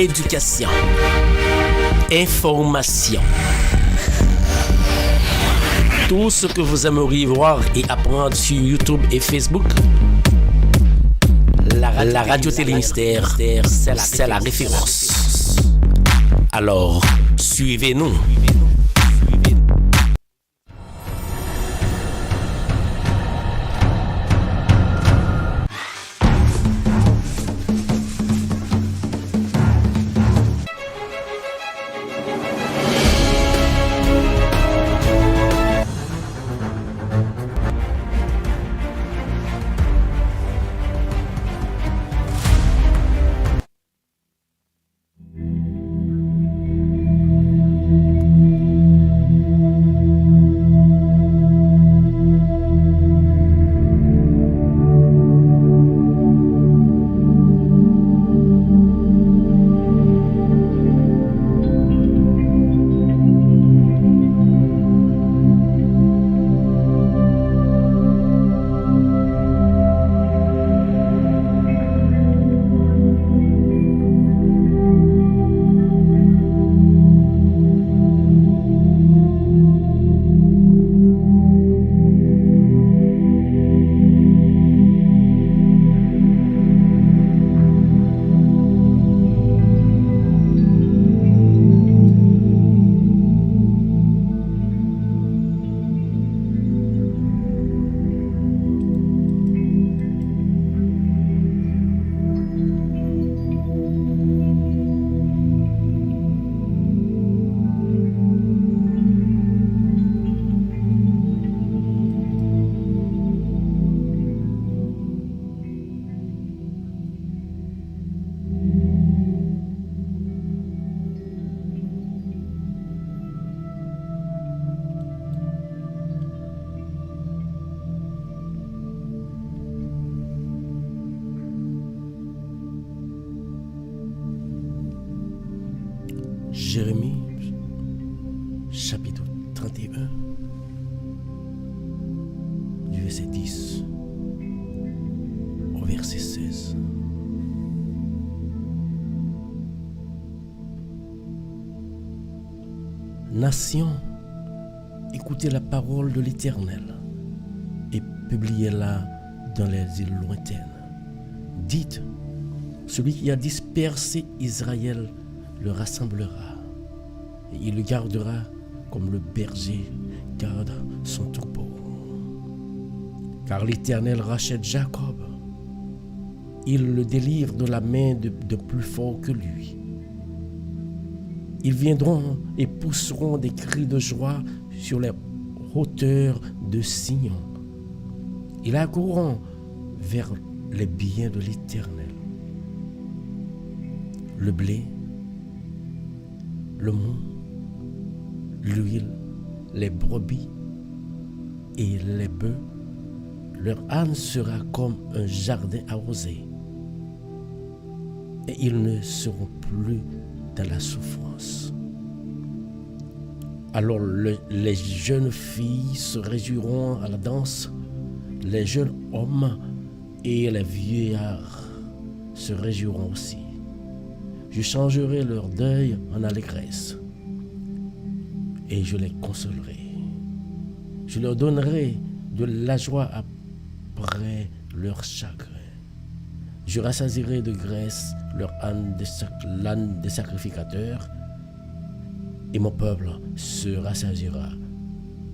éducation, information. Tout ce que vous aimeriez voir et apprendre sur YouTube et Facebook, la radio Télémystère, c'est la référence. Alors, suivez-nous. Jérémie, chapitre 31, du verset 10 au verset 16. Nation, écoutez la parole de l'Éternel et publiez-la dans les îles lointaines. Dites, celui qui a dispersé Israël le rassemblera, et il le gardera comme le berger garde son troupeau. Car l'Éternel rachète Jacob, il le délivre de la main de plus fort que lui. Ils viendront et pousseront des cris de joie sur les hauteurs de Sion. Ils accourront vers les biens de l'Éternel. Le blé, le mou, l'huile, les brebis et les bœufs, leur âne sera comme un jardin arrosé, et ils ne seront plus dans la souffrance. Alors les jeunes filles se réjouiront à la danse, les jeunes hommes et les vieillards se réjouiront aussi. Je changerai leur deuil en allégresse et je les consolerai. Je leur donnerai de la joie après leur chagrin. Je rassasierai de graisse leur l'âne des sacrificateurs et mon peuple se rassasiera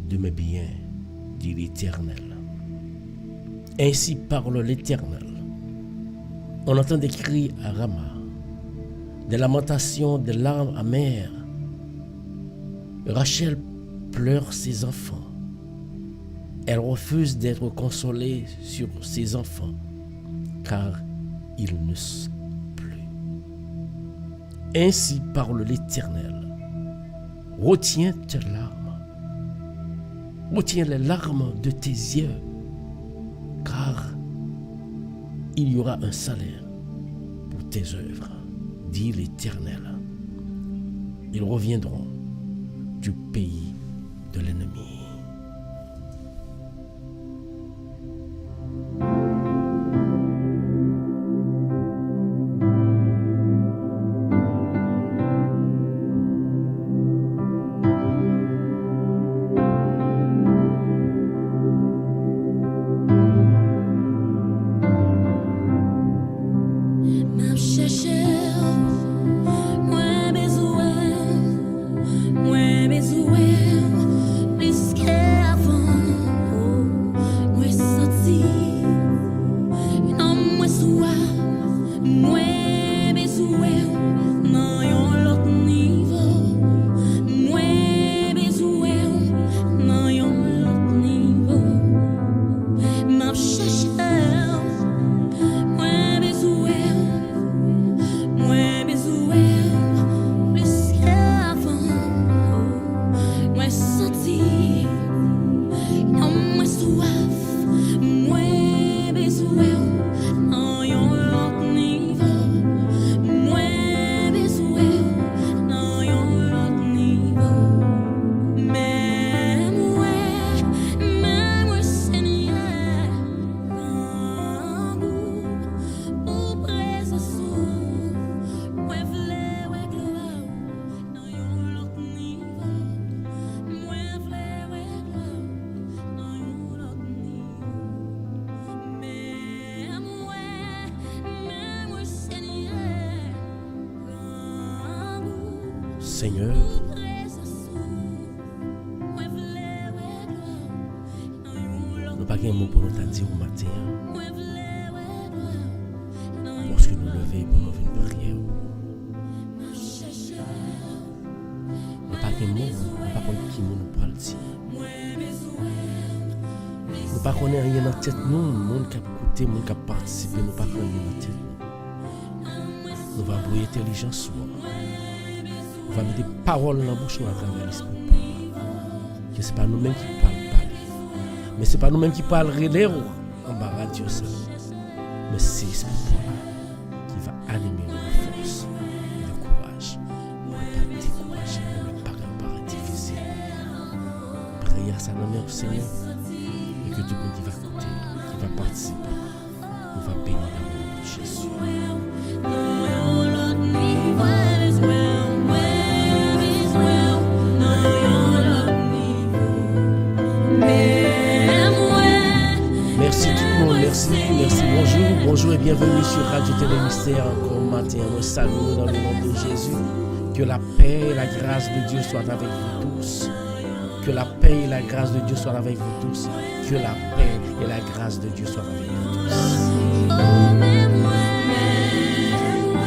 de mes biens, dit l'Éternel. Ainsi parle l'Éternel. On entend des cris à Rama, des lamentations, des larmes amères. Rachel pleure ses enfants. Elle refuse d'être consolée sur ses enfants, car ils ne sont plus. Ainsi parle l'Éternel. Retiens tes larmes. Retiens les larmes de tes yeux, car il y aura un salaire pour tes œuvres, dit l'Éternel. Ils reviendront du pays de l'ennemi. Seigneur, nous pas un mot pour nous dire au matin, lorsque nous lever pour nous faire une prière. Nous pas un mot, nous pas connaître qui nous parle dire. Nous pas connaître rien dans la tête nous, monde qui a écouté, monde qui a participé, nous pas connaître rien dans la tête. Nous va brouiller intelligence. On va mettre des paroles dans la bouche à travers l'esprit. Que ce n'est pas nous-mêmes qui parlons. Mais ce n'est pas nous-mêmes qui parlons en bas radio. Mais c'est l'esprit qui va animer nos forces et le courage. On ne va pas décourager, on ne va pas difficile. Prière ça dans le Seigneur. Et que tout le monde qui va écouter, qui va participer, on va bénir dans le nom de Jésus. Merci tout le monde, merci, bonjour et bienvenue sur Radio Télé Mystère encore matin. Nous saluons dans le nom de Jésus. Que la paix et la grâce de Dieu soient avec vous tous. Que la paix et la grâce de Dieu soient avec vous tous. Que la paix et la grâce de Dieu soient avec vous tous.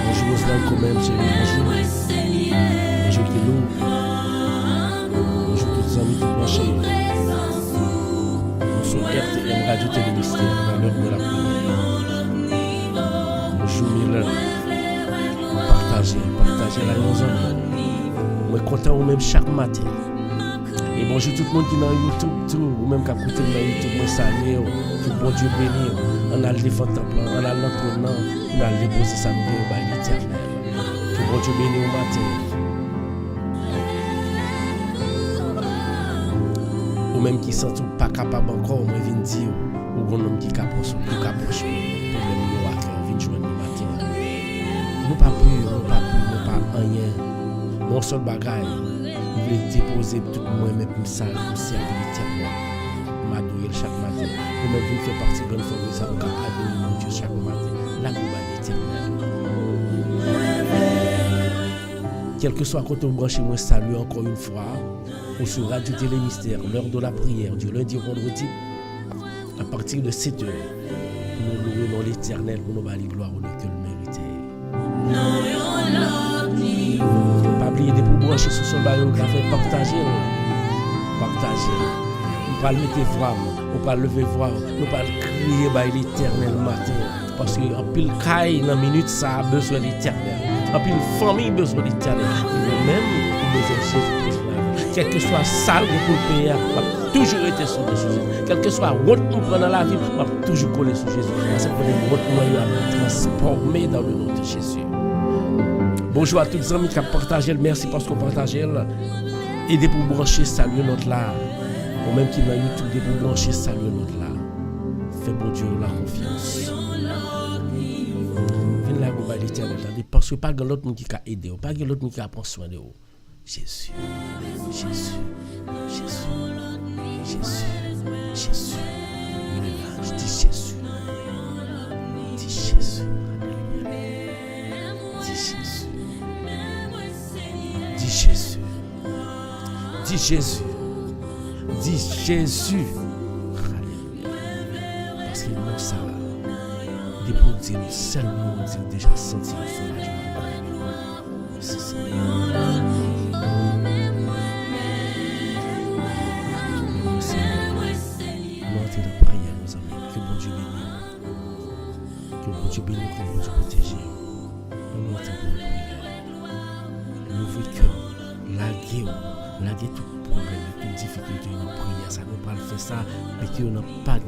Bonjour Oslan Comem, bonjour. Bonjour Kilo. Bonjour tous les amis qui branchent. Sur RTM Radio Télé Mystère dans l'heure de la prière. Bonjour Miller. Partagez la maison. Je suis content ou même chaque matin. Et bonjour tout le monde qui est dans YouTube, tout, ou même qui a écouté dans YouTube, moi salue, que bon Dieu bénisse. On a le défendre temple, on a l'entraînement, on a le déposer ça nous au bail l'éternel. Que bon Dieu bénisse au matin. Ou même qui sont pas capable encore, moi viens dire, ou un homme qui est capable, pour le nous à cœur, vient jouer le matin. Nous pas plus, nous pas rien. Mon seul bagage. Je voulais déposer tout moi-même pour ça, pour servir l'éternel. M'adorer chaque matin. Nous-mêmes, vous faites partie de bonne famille, ça, on va adorer mon Dieu chaque matin. La gloire l'éternel. Quel que soit quand on branche, moi salue encore une fois. Ou sur Radio Télé Mystère, l'heure de la prière, du lundi au vendredi, à partir de 7h. Nous louons l'éternel pour nous bâtir gloire au lieu que le mériter. Pas oublier de pour brancher sur son baillon café, partager. On va lever voix, on va lever voix, on va crier par l'éternel matin. Parce qu'en pile caille dans minute ça a besoin de l'éternel. En pile famille a besoin de l'éternel. Même besoin de Jésus. Quel que soit sale pour le pays, on va toujours être sur Jésus. Quel que soit route qu'on prend dans la vie, on va toujours coller sur Jésus. C'est pour les routes moyennes à transformer dans le nom de Jésus. Bonjour à tous les amis qui ont partagé, merci parce qu'on partage. Aidez pour brancher, saluer notre là. Ou même qui dans YouTube, aidez pour brancher, saluer notre là. Fais bon Dieu la confiance. Venez là, vous allez l'éternel. Parce que pas de l'autre monde qui a aidé, pas de l'autre monde qui a pris soin de vous. Jésus. Il est là, je dis Jésus. Dis Jésus. Alléluia. Parce qu'il nous ça. Des pour dire seulement dire déjà senti le soulagement. C'est ça. Montez la prière, nos amis. Que bon Dieu bénisse. Que bon Dieu bénisse, que bon Dieu protège. Nous montons pour la prière. L'ouvrir le cœur. Laguer tout problème, toute difficulté, nous prions, ça nous pas le faire ça, mais que nous n'avons pas de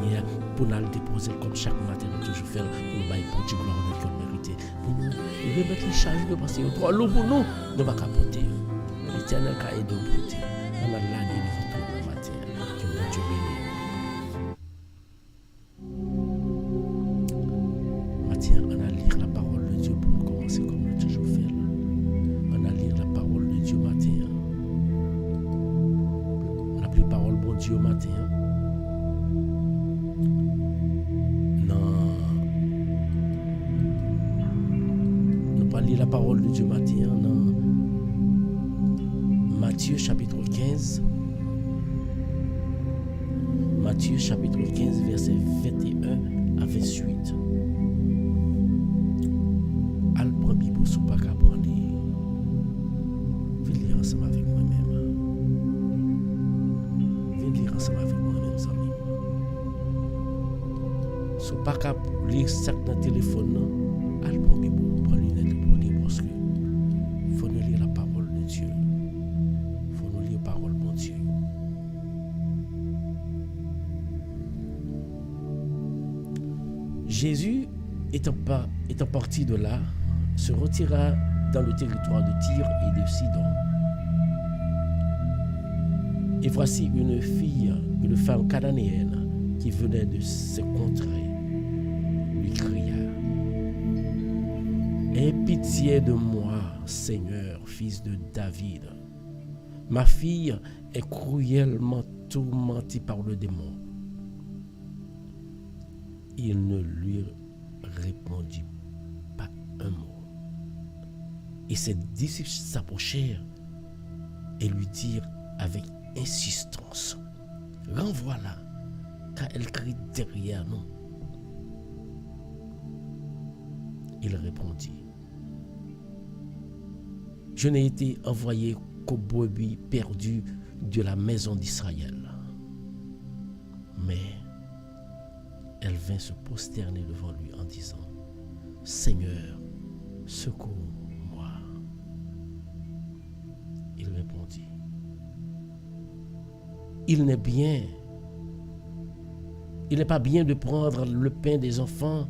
pour nous le déposer comme chaque matin, nous toujours faire pour nous bailler pour Dieu, gloire, que nous méritons. Pour nous, il veut mettre les charges parce qu'il y a trop lourd pour nous, nous ne pouvons pas porter. L'Éternel a aidé nous porter. On a l'année de votre matin, que mon Dieu bénisse. Matin, on a lire la parole de Dieu pour nous commencer comme nous toujours fait. On a lire la parole de Dieu matin. Les paroles bon Dieu au matin. Non. Nous pas lire la parole de Dieu matin. Non. chapitre 15. Matthieu chapitre 15, versets 21 à 28. Al prend Bible sous pas qu'à prendre. Viens lire ensemble avec moi-même. Viens lire ensemble avec moi-même, amis. Sous pas qu'à lire ça dans le téléphone, al prend Bible, prend lunette pour lire parce que faut nous lire la parole de Dieu. Faut nous lire la parole de Dieu. Jésus, étant parti de là, se retira dans le territoire de Tyr et de Sidon. Et voici une femme cananéenne qui venait de ces contrées, lui cria: aie pitié de moi, Seigneur, fils de David. Ma fille est cruellement tourmentée par le démon. Il ne lui répondit pas un mot. Et ses disciples s'approchèrent et lui dirent avec insistance: renvoie-la, car elle crie derrière nous. Il répondit: je n'ai été envoyé qu'aux brebis perdues de la maison d'Israël. Mais elle vint se prosterner devant lui en disant: Seigneur, secours-moi. Il répondit: il n'est pas bien de prendre le pain des enfants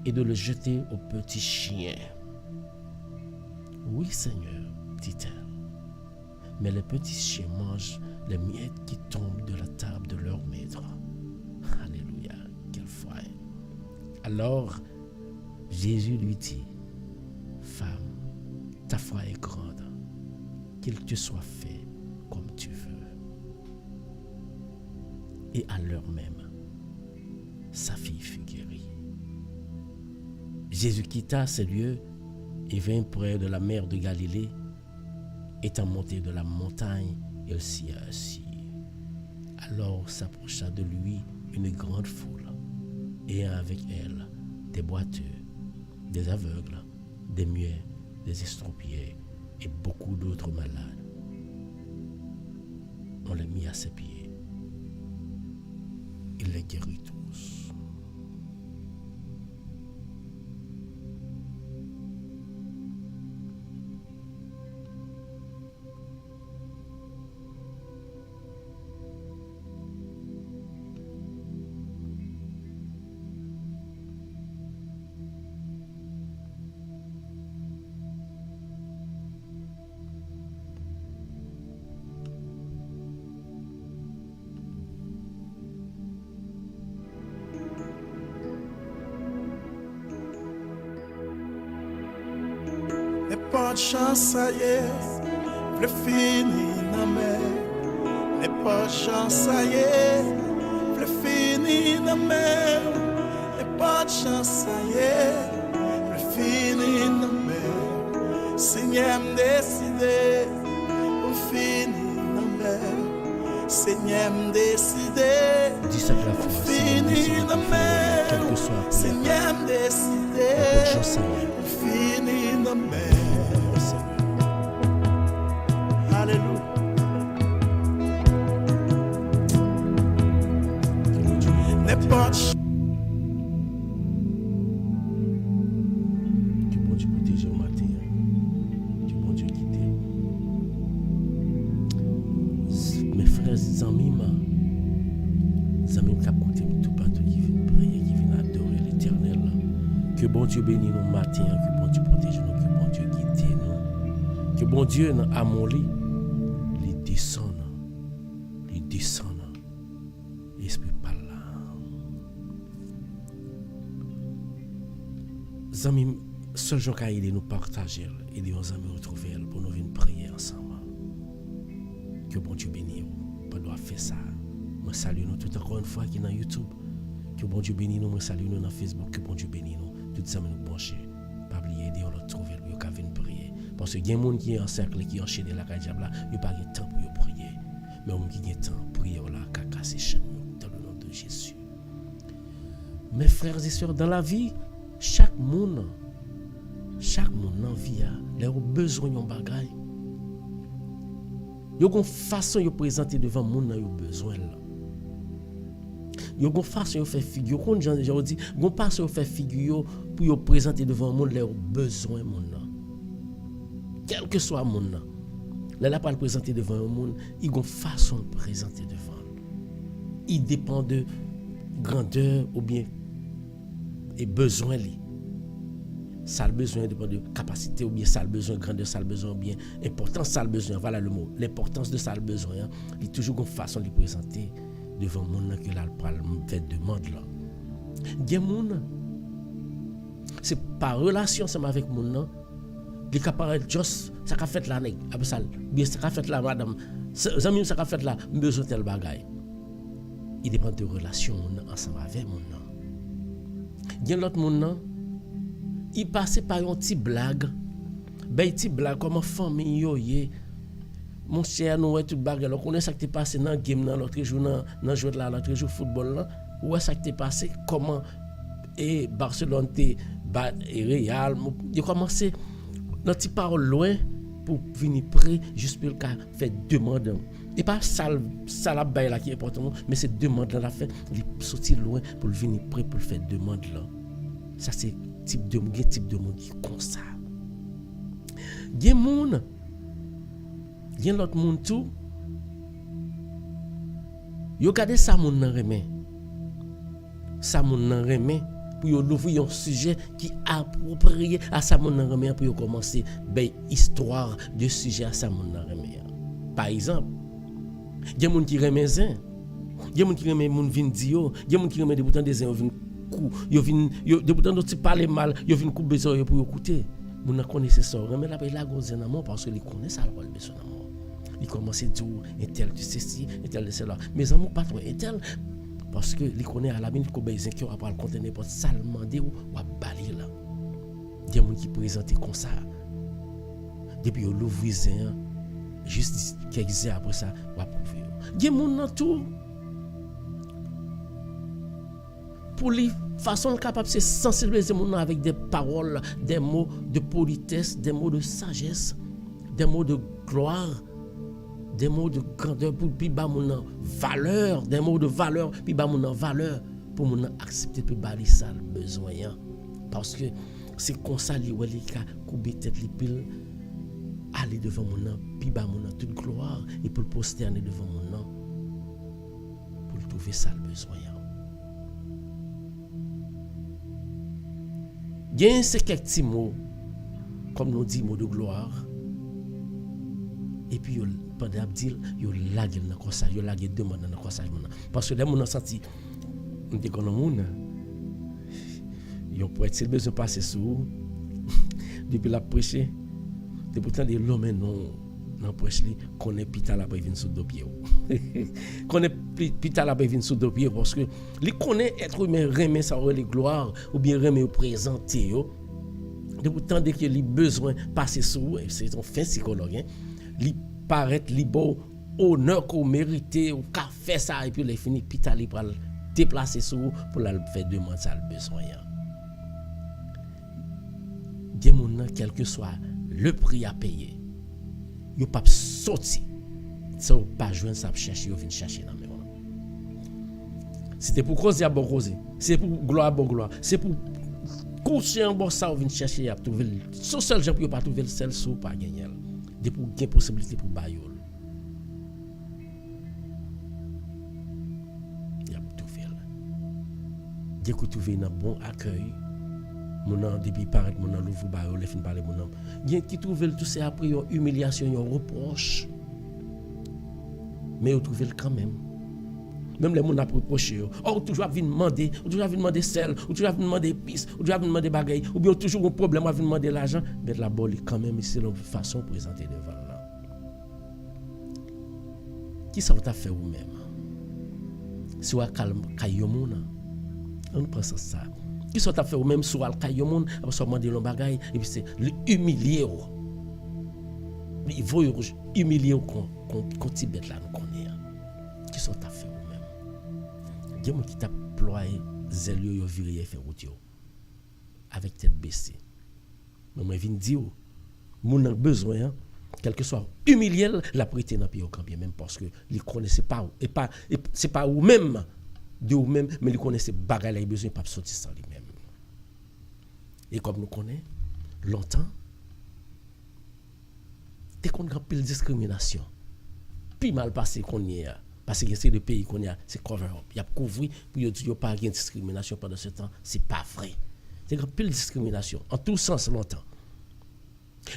et de le jeter aux petits chiens. Oui, Seigneur, dit-elle, mais les petits chiens mangent les miettes qui tombent de la table de leur maître. Alléluia, quelle foi. Alors Jésus lui dit: femme, ta foi est grande, qu'il te soit fait comme tu veux. Et à l'heure même, sa fille fut guérie. Jésus quitta ces lieux et vint près de la mer de Galilée. Étant monté de la montagne, il s'y assit. Alors s'approcha de lui une grande foule, et avec elle des boiteux, des aveugles, des muets, des estropiés et beaucoup d'autres malades. On les mit à ses pieds. Il les guérit tous. Pas de chance, ça y est, le fini na mer. Les pas de chance, ça y est, le fini na mer. Les pas de chance, ça y est, le fini na mer. Seigneur me décidé, le fini na mer. Seigneur me décidé, le fini na mer. Seigneur me décidé, le fini na mer. Alléluia. Les portes. Que bon Dieu protège au matin. Que bon Dieu guide. Mes frères et amis qui compté tout partout, qui viennent prier, qui viennent adorer l'Éternel. Que bon Dieu bénisse nos matins, que bon Dieu protège nous, que bon Dieu guide nous. Que bon Dieu dans amour descend, esprit par là. Amis, seul jour qu'a aidé nous partager, aider nos amis retrouver pour nous venir prier ensemble. Que bon Dieu bénisse nous, pas doit faire ça. Moi salue nous tout encore une fois qui est dans YouTube. Que bon Dieu bénisse nous, moi salue nous dans Facebook. Que bon Dieu bénisse nous, tout ça nous brancher. Pas oublier aider on retrouver lui, qu'on vienne prier. Parce que il y a des gens qui est en cercle, qui enchaîné la diable là, il n'y a pas de temps pour mais on qui a temps prière là qu'a casser chaîne dans le nom de Jésus. Mes frères et sœurs, dans la vie, chaque monde dans vie a leurs besoins yon bagay. Yo gon façon yo présenter devant monde nan yo besoin là. Yo gon façon yo faire figure, kon jan dit, gon façon yo faire figure pour yo présenter devant monde leurs besoins monde là. Quel que soit monde là. Là la pas le présenter devant un monde, il gon façon de présenter devant. Il dépend de grandeur ou bien et besoin li. Ça le besoin dépend de capacité ou bien ça le besoin grandeur, ça le besoin bien importance, ça le besoin, voilà le mot. L'importance de ça le besoin, il toujours une façon de le présenter devant monde que là parle fait demande là. Gen monde c'est par relation ensemble avec monde là, il capable juste ça qu'a fait là nèg, après ça bien ça qu'a fait là madame, zami ça qu'a fait là, besoin tel bagay. Il dépend de relation ensemble avec monde là. Gen l'autre monde là il passait par une petite blague. Petite blague comme famille yo yé. Mon cher nous ouais toute bagarre, on connaît ça qui t'est passé dans game dans l'autre jour dans jouer là l'autre jour football là. Ouais ça qui t'est passé comment et Barcelone t'est bat et Real, il commencé dans petite parole loin pour venir près juste pour faire demande. Et pas ça la bail là qui est important, mais c'est demande là la fait, il sorti loin pour venir près pour faire demande là. Ça c'est type de monde qui comme ça. Gen moun, gen l'autre monde tout. Yo gade ça moun nan remen. Ça moun nan remen pour yo l'ouvrir un sujet qui approprié à ça moun nan remen pour yo commencer ben histoire de sujet à ça moun nan remen. Par exemple, gen moun qui remen zin, gen moun qui remen moun vin di yo, gen moun qui remen de bouton des zin vin yo vinn yo de pourtant tu parler mal yo vinn couper besoin pour écouter mon na connaissait ça mais là il a gros amour parce que il connaît ça le besoin d'amour il commence à dire intel tu sais si intel de cela mes amours pas trop intel parce que il connaît à la minute ko besoin qui va pas le contenir pour ça demander ou bali là il y a monde qui présenter comme ça depuis au l'ouvrir juste quelques heures après ça va prouver il y a monde dans tout pour les façon capable de sensibiliser les gens avec des paroles, des mots de politesse, des mots de sagesse, des mots de gloire, des mots de grandeur pour puis ba mon valeur, des mots de valeur puis ba mon valeur pour mon accepter puis ba ça le besoin parce que c'est comme ça li wali ka couper tête li pile aller devant mon puis ba mon toute gloire et pour prosterner devant mon pour trouver ça le besoin. Gen c'est quelques petits mots comme nous dit mots de gloire et puis yo pendant dire yo lague dans comme ça yo lague demande dans comme ça parce que les moun senti on dit qu'on moun yo peut être besoin passer sous depuis la prêcher de pourtant des l'homme non dans prêche li connaît pita la venir sous deux pieds connaît pita la venir sous deux pieds parce que li connaît être humain remet ça les gloire ou bien remet présenter yo de pourtant dès que li besoin passer sous c'est un fin psychologue li paraît li beau honneur qu'on mérité ou qu'a fait ça et puis les fini pita li pour déplacer sous pour la faire demander ça le besoin des moun quel que soit le prix à payer yo pas sorti ça pas joindre ça chercher yo vinn chercher dans même c'était pour cause ya bon cause c'est pour gloire bon gloire c'est pour coucher en bon ça vinn chercher y a trouver son seul gens pour pas trouver celle sous pas gagner de pour gain possibilité pour bayol y a trouver dès que trouver un bon accueil mon nom depuis paraître mon nom l'ouvre bayol les fin parler mon nom bien qui trouver tout c'est après une humiliation une reproche mais on trouve quand même les gens a reproché ou toujours venir demander ou toujours venir demander sel ou toujours venir demander épices ou toujours venir demander bagaille ou bien toujours un problème à venir demander l'argent mais la boli quand même c'est la façon présenter devant là qui ça t'a fait ou même si on calme kayomona on pense ça qui ça t'a fait ou même sur al kayomon après ça demander le bagaille et puis c'est humilier il faut humilier qu'on tibet là nous connaît ça t'a fait ou même. Il y a des gens qui t'a ployé zèle yo viré fait route yo avec tête baissée. Mais moi viens dire mon a besoin quel que soit humilié la prêter dans pays quand bien même parce que il connaissait pas et c'est pas ou même de ou même mais il connaissait bagarre il besoin pas sortir sans lui-même. Et comme nous connaissons longtemps dès qu'on a pile discrimination puis mal passé qu'on y a parce que c'est le pays qu'on y a c'est cover up il y a couvrir pour dire pas de discrimination pendant ce temps c'est pas vrai c'est une pile discrimination en tous sens longtemps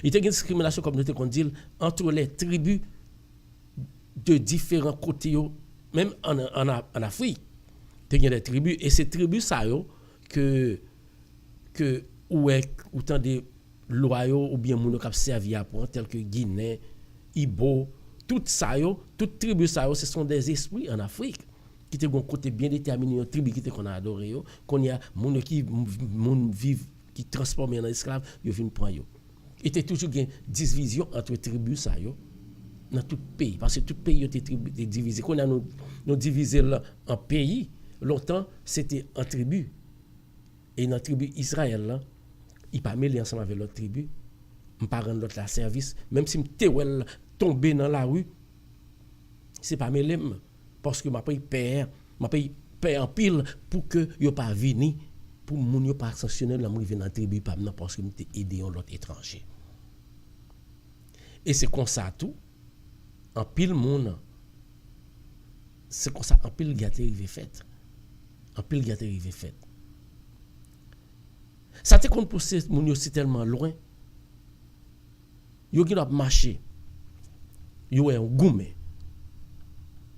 il y a une discrimination comme nous qu'on dit entre les tribus de différents côtés même en Afrique il y a des tribus et ces tribus ça que ou tant des loyaux ou bien moun qui servi à point tel que Guinée, Ibo, tout ça toute tribu ça ce sont des esprits en Afrique qui te gon côté bien déterminé une tribu qui te qu'on a adoré qu'on y a moun qui moun vivent qui transformé en esclave yo vinn prendre yo. Il était toujours une division entre tribus ça dans tout pays parce que tout pays était divisé qu'on a nous divisé en pays longtemps c'était en tribus et dans la tribu Israël là il pas mêlé ensemble avec l'autre tribu on pas rendre l'autre la service même si m'te tomber dans la rue c'est pas mêlé parce que m'a paye père en pile pour que yo pas venir pour moun yo pas sanctionner la moun venir dans tribu pas parce que m'te aider l'autre étranger et c'est comme ça tout en pile moun c'est comme ça en pile gâté arrivé fait ça te qu'on pousse moun yo si tellement loin yo qui doit marcher yo est un goumé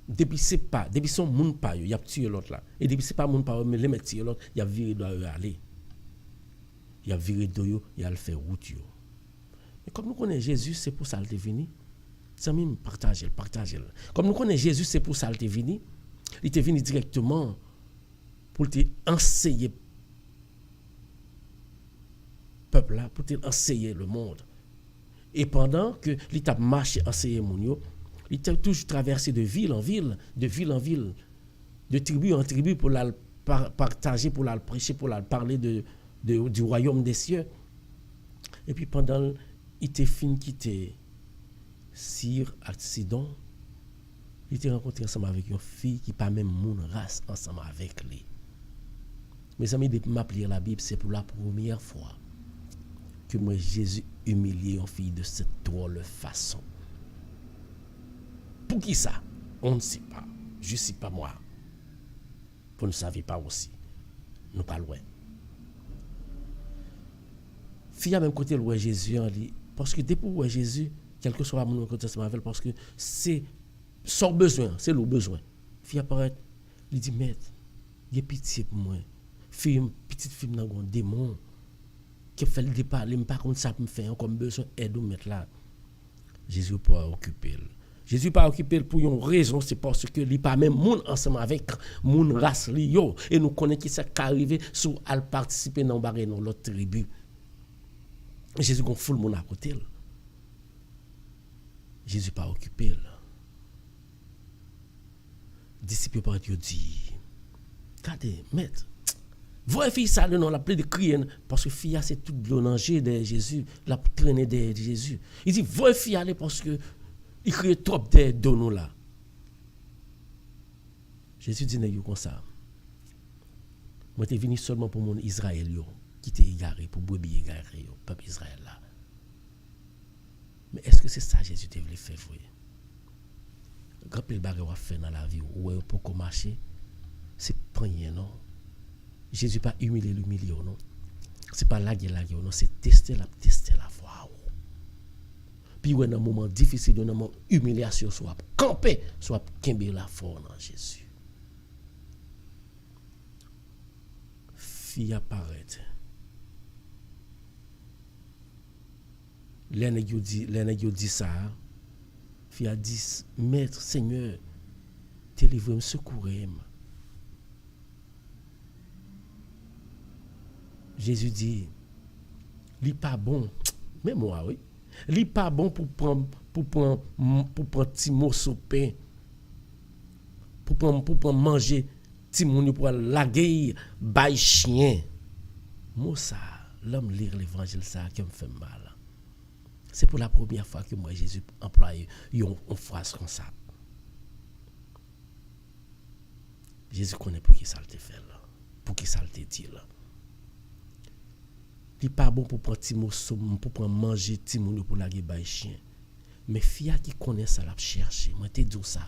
depuis son moun pa yo y a tué l'autre là et depuis c'est pas moun pa mais les mettre tuer l'autre y a viré doit aller y a viré do yo y a le faire route yo mais comme nous connaissons Jésus c'est pour ça qu'il est venu ça même partager comme nous connaissons Jésus c'est pour ça qu'il est venu il est venu directement pour te enseigner peuple là pour te enseigner le monde et pendant que il t'a marché enseigner moun yo il t'a toujours traversé de ville en ville de tribu en tribu pour la partager pour la prêcher pour la parler du royaume des cieux et puis pendant il était fin quitter Syr accident il était rencontré ensemble avec une fille qui pas même mon race ensemble avec lui. Mes amis, depuis m'appeler la Bible, c'est pour la première fois que moi Jésus humilié une fille de cette drôle façon. Pour qui ça? On ne sait pas. Je ne sais pas moi. Vous ne savez pas aussi. Nous pas loin. Fille à même côté le Jésus en lui parce que depuis où Jésus quel que soit mon côté avec parce que c'est son besoin, c'est le besoin. Fille apparaît, il dit maître, il y a pitié pour moi. Petite fille dans un démon qui fait le départ, il pas contre ça me fait comme besoin aide ou mettre là. Jésus pas occuper. Jésus pas occupé pour une raison, c'est parce que il pas même monde ensemble avec monde race li yo et nous connaissons qui ça arrivé sous al participer dans barré dans l'autre tribu. Jésus gon foule monde à côté. Jésus pas occupé. Disciples par Dieu dit regardez maître voyez fille ça le nom la plaie de crier parce que fille c'est tout blonangé de Jésus la traîner de Jésus il dit voyez fille aller parce que il crie trop de nous là Jésus dit n'est comme ça moi t'es venu seulement pour mon Israël yo qui t'est égaré pour brebis égaré yo peuple Israël là mais est-ce que c'est ça Jésus t'est voulu faire voyer grand pile bagarre a fait dans la vie ou pour marcher c'est prendre non Jésus pas humilier non c'est pas laguer non c'est tester la foi puis ouais dans un moment difficile dans un moment humiliation soit camper soit kembe la foi dans Jésus fille apparaît l'ennemi dit ça fille a dit maître Seigneur délivrez-moi secourez-moi Jésus dit li pas bon mais moi oui li pas bon pour prendre petit morceau pain pour prendre manger ti moun pour laguer bay chien. Moi ça, l'homme lire l'évangile ça qui me fait mal. C'est pour la première fois que moi Jésus emploie une phrase comme ça. Jésus connaît pour qui ça le fait là, pour qui ça le dit là. Il pas bon pour prendre pour prendre manger ti moun pour laguer bay chien. Mais fia qui connaît ça l'a chercher, moi te dis ça.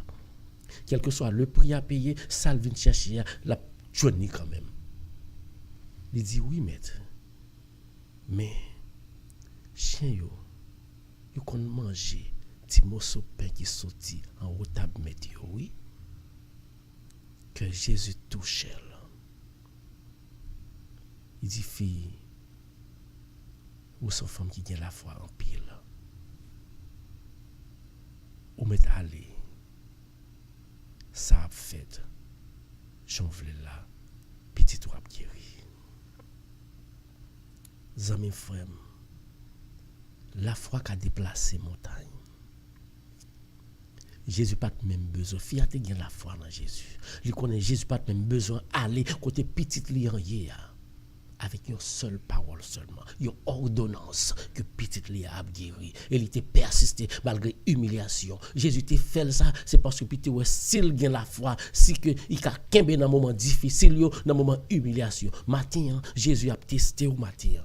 Quel que soit le prix à payer, ça vient chercher la journée quand même. Il dit oui maître. Mais chien yo qu'on manger ti morceau pain qui sorti en haut table mettre yo, oui. Que Jésus touche elle. Il dit fille ou son femme qui a la foi en pile. Ou met aller ça a fait j'en voulais là petit ou guéri. Zami frère, la foi qui a déplacé montagne. Jésus pas même besoin fi a te gen la foi dans Jésus. Il connaît Jésus pas même besoin aller côté petit li en hier avec une seule parole seulement, une ordonnance que petit li a guéri. Il était persisté malgré humiliation. Jésus te fait ça, c'est parce que petit ouais s'il gagne la foi, si que il a kembe dans moment difficile yo, dans moment humiliation. Matin Jésus a testé au matin.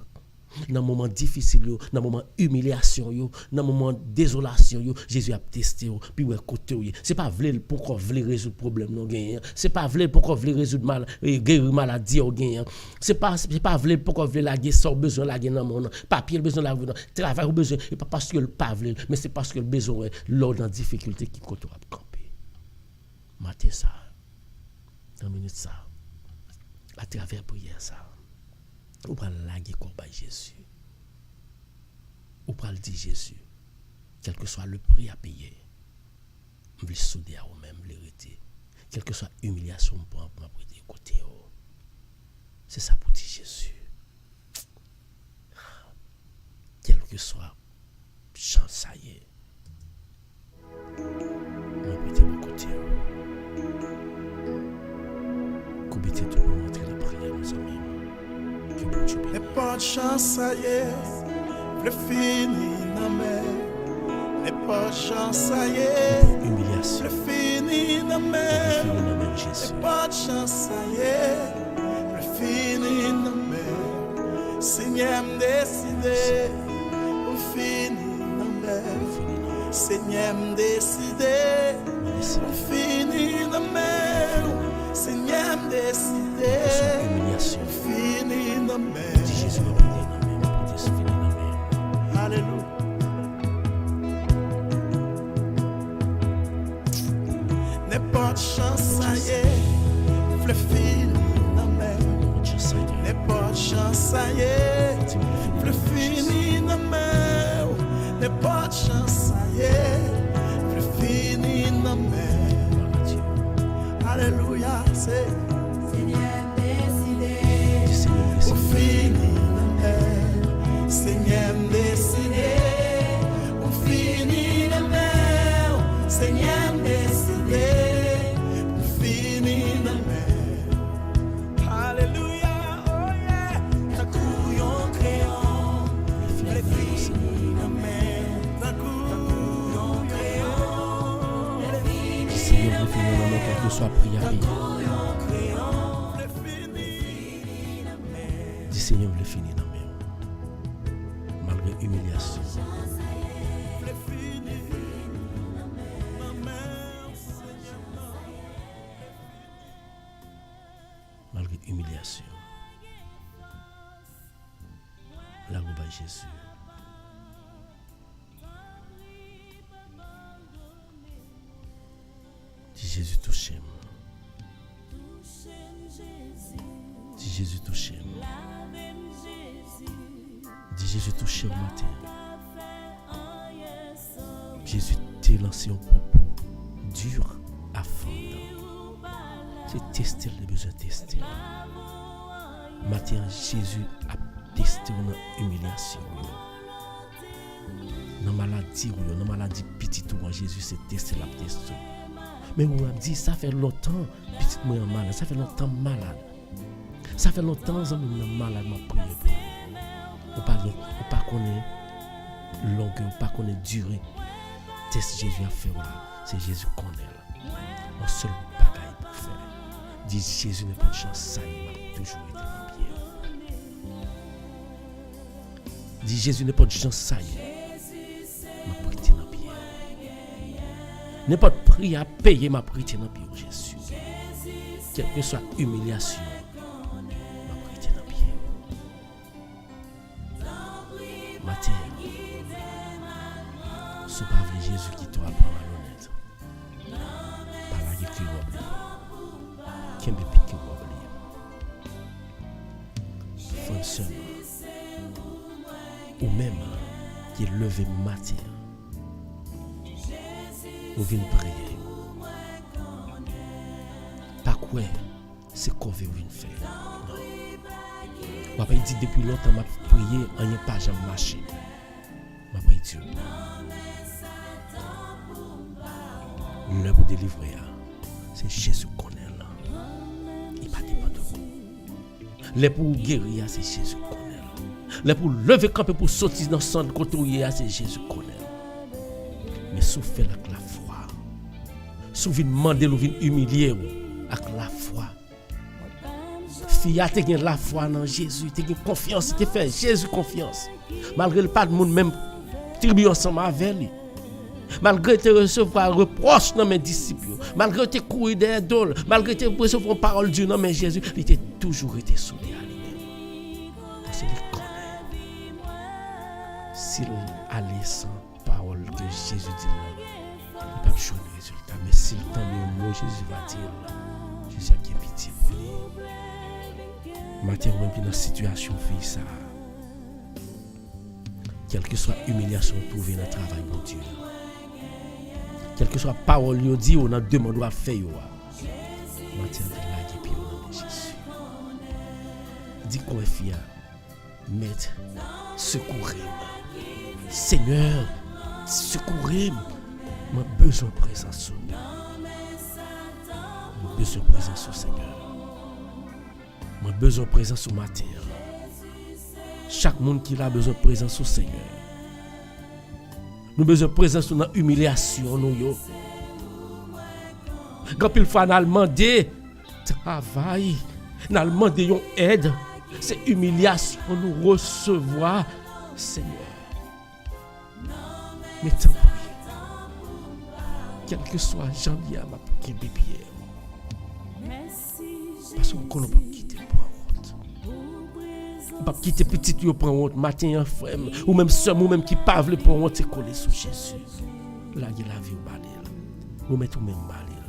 Dans moment difficile yo, dans moment humiliation yo, dans moment désolation yo, Jésus a testé yo, puis ouais côté yo. C'est pas vle pourquoi vle résoudre problème non gagne. C'est pas vle pourquoi vle résoudre mal guérir maladie au gagne. C'est pas vle pourquoi vle la guerre sort besoin la guerre dans mon papier besoin la travail besoin et pas parce que le pas vle mais c'est parce que le besoin l'ordre dans difficulté qui côté a camper. Matin ça. Dans minute ça. À travers prière ça. Ou pas laguer combat Jésus. Ou pas le dire Jésus. Quel que soit le prix à payer. Je vais souder à vous-même, l'hériter. Quelle que soit l'humiliation pour m'apprêter côté. C'est ça pour dire Jésus. Quel que soit chance ça y est. M'apprêter mon côté. Coubiter tout pour entrer la prière, mes amis. Les pas de chance, ça y est, le fini dans mer. Les pas de chance, ça y est, humiliation. Le fini dans mer. Les pas de chance, ça y est, le fini dans mer. Seigneur me décidé, on finit dans mer. Seigneur me décidé, on finit dans mer. Seigneur me décidé, on finit dans mer. Jésus m'a prié dans mes mains, pour finir dans mes mains. Alléluia. N'est pas de chance, ça y est, le fini dans mer. N'est pas de chance, ça y est, le fini dans mer. N'est pas de chance, ça y est, le fini dans mer. Alléluia, c'est Seigneur décidé, au fini dans mer. Seigneur décidé, au fini dans mer. Seigneur décidé, au fini dans mer. Alléluia, oh yeah. Ta couillon créant, le fini dans mer. Ta couillon créant, le fini Seigneur, le fini dans mer, quel que soit prière. Dis Seigneur, le fini dans mes malgré humiliation. Malgré humiliation. La robe à Jésus. Dis Jésus touche-moi. Dis Jésus touche-moi. Dis Jésus touche au matin. Jésus t'a lancé un propos dur à fondre. C'est tester les besoins tester. Matin Jésus a testé une humiliation. Dans maladie ou dans maladie petite ou Jésus c'est testé la tester. Mais on m'a dit, ça fait longtemps, petite moi malade, ça fait longtemps malade. Ça fait longtemps que je suis malade, m'a prié pour lui. On pas connaît longueur, on pas connaît durée. Test Jésus a fait là, c'est Jésus qu'on est là. On seul bagaille pour faire. Dit Jésus n'est pas de chance, ça il m'a toujours été dans pied. Dit Jésus n'est pas de chance, ça y est. M'a prêté dans pied. N'est pas de prix à payer, m'a prêté dans pied Jésus. Quelle que soit humiliation, m'a prêté dans pied. Matin, ce pas vrai Jésus qui t'a appris malhonnête. Par la gueule qui oublie. Qui me pique qui oublie. Femme seulement. Ou même qui est levé matin. Ou vient prier. Pas quoi, c'est qu'on veut faire. Non. Papa dit depuis longtemps m'a prié, on n'est pas jamais marché. M'a prié Dieu. Le pour délivrer, c'est Jésus qu'on est là. Il pas dépend de vous. Le pour guérir, c'est Jésus qu'on est là. Le pour lever camper pour sortir dans son côté, c'est Jésus qu'on est là. Mais souffrez avec la foi. Souffrez demander ou humilier avec la foi. Fille a te la foi dans Jésus, te confiance, te fait Jésus confiance. Malgré le pas de monde même tribu ensemble avec lui. Malgré te recevoir reproche dans mes disciples, malgré te courir derrière d'ol, malgré te recevoir parole du nom de Jésus, il était toujours été soudé à lui-même. Parce qu'il connaît. S'il allait sans parole que Jésus dit, il n'a pas de choix de résultat. Mais s'il tend le mot, Jésus va dire, Jésus a bien pitié pour lui. Matin, même dans la situation, fille ça. Quelle que soit l'humiliation trouvée dans le travail, mon Dieu. Quelle que soit la parole qu'on dit, on a demandé à faire. Matin, de la guérir au nom de Jésus. Dis qu'on est fier. Maître, secourez-moi. Seigneur, secourez-moi. J'ai besoin de présence. J'ai besoin de présence, Seigneur. J'ai besoin de présence au matin. Chaque monde qui a besoin de présence au Seigneur. Nous avons besoin de présence dans l'humiliation. Quand il faut demander travail, nous demander une aide, c'est humiliation nous recevoir, Seigneur. Mais tant pis, quel que soit janvier, ma petite bébé, parce qu'on ne peut pas quitter pour pas quitter petit yo prend honte matin en frère ou même soeur ou même qui pas veut pour honte c'est coller sur Jésus là il la vie au balil ou mettre même balil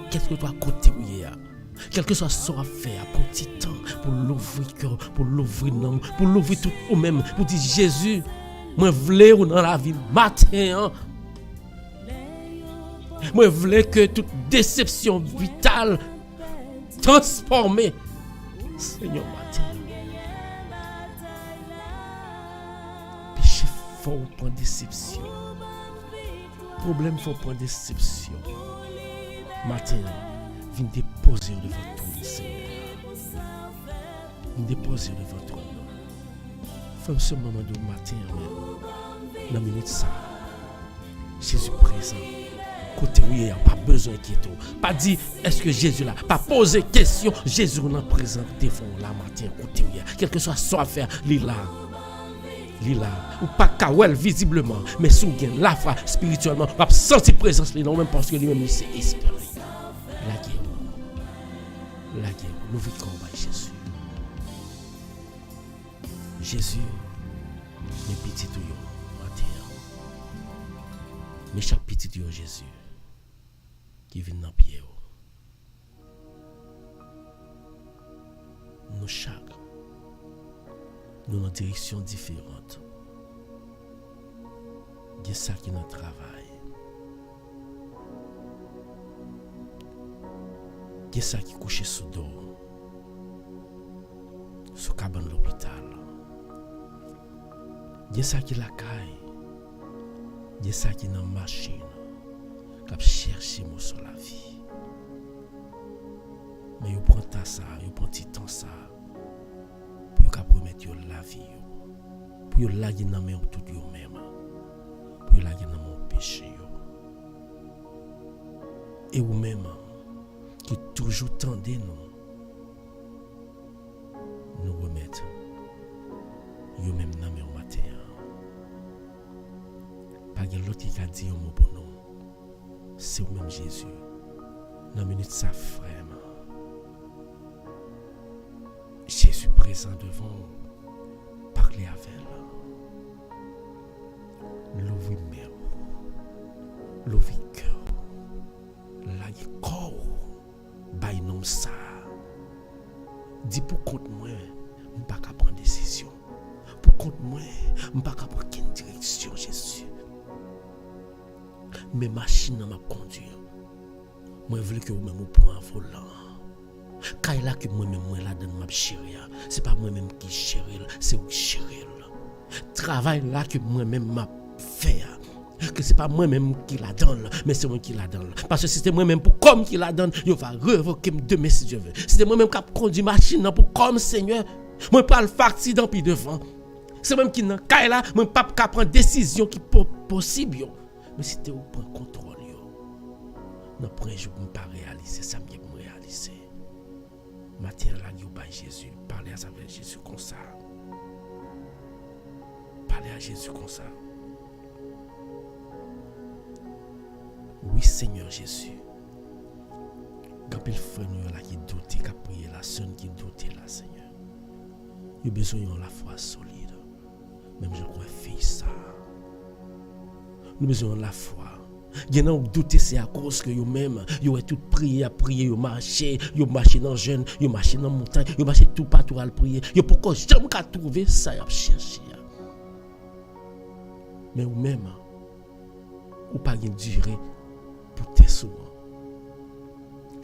qu'est-ce que toi côté où hier quel que soit ce qu'on faire pour petit temps pour l'ouvrir cœur pour l'ouvrir non pour l'ouvrir tout ou même pour dire Jésus moi voulais ou dans la vie matin moi voulais que toute déception vitale transformée Seigneur matin faut prendre déception. Problème faut prendre déception. Matin, viens déposer devant ton Seigneur. Viens déposer devant ton nom. Fais ce moment de matin, dans la minute ça. Jésus présent. Côté où il n'y a pas besoin d'inquiéter. Pas dire est-ce que Jésus là. Pas poser question. Jésus est présent devant la matin. Côté où il y a. Quel que soit ce à faire, il là. Lila ou pas kawel visiblement mais sous gain la foi spirituellement va sentir présence là même parce que lui même c'est esprit la guerre nous vivons par Jésus mes petits tout yo matin mais chaque petit yo Jésus qui vient dans pied nous chaque nous dans direction différente. Il y a ça qui est notre travail. Il y a ça qui est couché sous dos. Sous cabane de l'hôpital. Il y a ça qui est la caille. Il y a ça qui est dans la machine. Qui cherche mon soleil. ça, yo prend petit temps ça pour yo promettre la vie pour yo la gen nan men tout yo même pour yo la gen nan mon péché yo. Et ou même qui toujours tendez nous remettre yo même nan men au matin. Pas gen l'autre qui a dit un mot pour nous. C'est ou même Jésus. Dans minute ça frère. Jésus présent devant vous, parlez avec elle. L'ouvrir mère, l'ouvrir cœur, la corps, bail nom ça. Dis pour compte moi, je ne peux pas prendre décision. Pour compte moi, je ne peux pas prendre quelle direction Jésus. Mes machines m'a conduit. Moi je veux que vous même pour un volant. Quand il a que moi-même moi là dans ma chérie, c'est pas moi-même qui chérie, c'est vous chérie. Travail là que moi-même m'a fait, que c'est pas moi-même qui la donne, mais c'est moi qui la donne. Parce que si c'était moi-même pour comme qui la donne, il va révoquer demain si Dieu veut. Si c'était moi-même qui a conduit machine pour comme Seigneur, moi pas le facti dans puis devant. C'est même qui dans quand là, moi pas qu'à prendre décision qui possible. Mais si tu prends contrôle yo. Non premier jour me pas réaliser ça me réaliser. Matin là yo ba Jésus, parlez avec Jésus comme ça. Parlez à Jésus comme ça. Oui Seigneur Jésus. Quand il frère nous là qui doute, qui a prié la sonne qui doute là Seigneur. Nous besoin de la foi solide. Même je crois faire ça. Nous besoin de la foi. Il y a un doute, c'est à cause que vous-même, vous avez tout prié, vous marché dans le jeûne, vous marché dans la montagne, vous marché tout partout à prier. Pourquoi jamais qu'à trouver ça, vous cherché. Mais vous-même, vous n'avez pas duré pour tes souvent.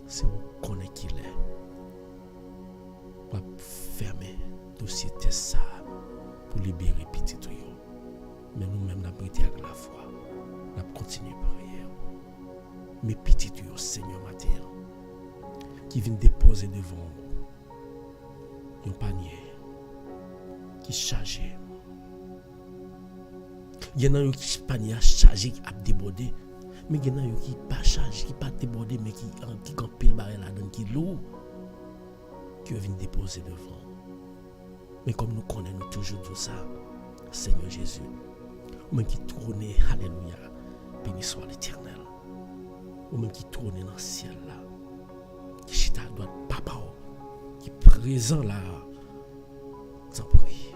C'est vous connaissez qui est. Vous fermer le dossier de ça pour libérer petit tout. Mais nous-mêmes, nous avons prêté avec la foi. Nous avons continué par prière. Mais petit tout, Seigneur matin, qui vient déposer devant vous un panier qui est chargé. Il y en a un panier chargé qui a débordé. Mais il y en a un qui n'est pas chargé, qui n'est pas débordé, mais qui a pile barré là-dedans, qui est lourd, qui vient déposer devant. Mais comme nous connaissons toujours tout ça, Seigneur Jésus, ou même qui trône, alléluia, béni soit l'Éternel, ou même qui trône dans le ciel là, qui chita à droite, papa, qui est présent là, sans prier.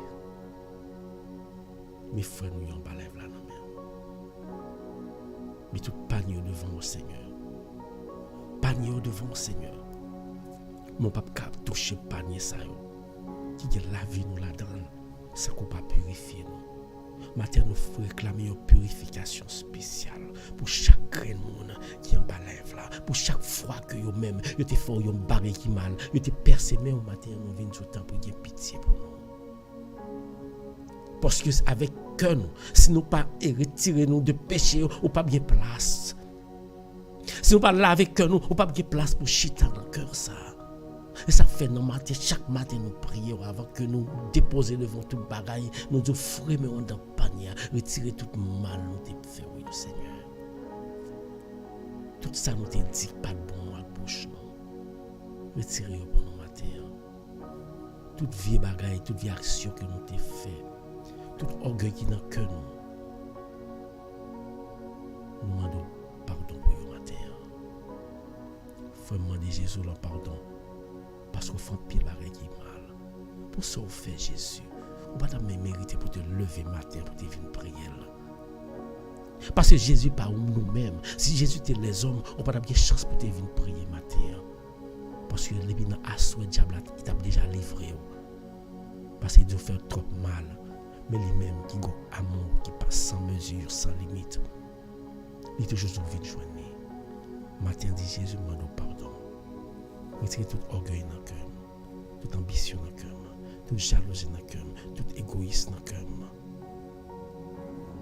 Mes frères, nous en balève là, non, mais tout panier devant au Seigneur. Panier devant au Seigneur. Mon papa touche panier ça, qui est la vie nous la donne, ça qu'on pas purifier nous. Matin nous réclamer une purification spéciale pour chaque grain monde qui en balève là, pour chaque fois que yo même yo te fort yo barré qui mal, yo te percé mais au matin nous vinn tout temps pour gagner pitié pour nous. Parce que avec cœur nous, si nous pas retirer nous de péché ou pas bien place. Si nous pas laver cœur nous, ou pas bien place pour chiter dans le cœur ça. Et ça fait nos matin, chaque matin nous prions avant que nous déposer devant tout bagaille, nous offrir mais on dans panier, retirer tout mal nous te fait oui Seigneur. Tout ça nous te dit pas de bon à bouche non. Retirer pour nous matin. Toute vieille bagaille, toute vieille action que nous te fait, tout orgueil qui dans cœur nous demandons pardon pour vous matin. Faut demander Jésus le pardon. Parce qu'on fait pile barre qui mal. Pour ça, on fait Jésus. On va pas mériter pour te lever matin, pour te venir prier. Parce que Jésus pas nous-mêmes. Si Jésus était les hommes, on va pas avoir chance pour te venir prier matin. Parce que les bina assoit diable qui t'a déjà livré. Parce qu'il doit faire trop mal. Mais lui-même qui a amour, qui passe sans mesure, sans limite. Il est toujours envie de joindre. Matin dit Jésus, moi nous pardon. Retirez tout orgueil dans le cœur, toute ambition dans le cœur, toute jalousie dans le cœur, tout égoïsme dans le cœur.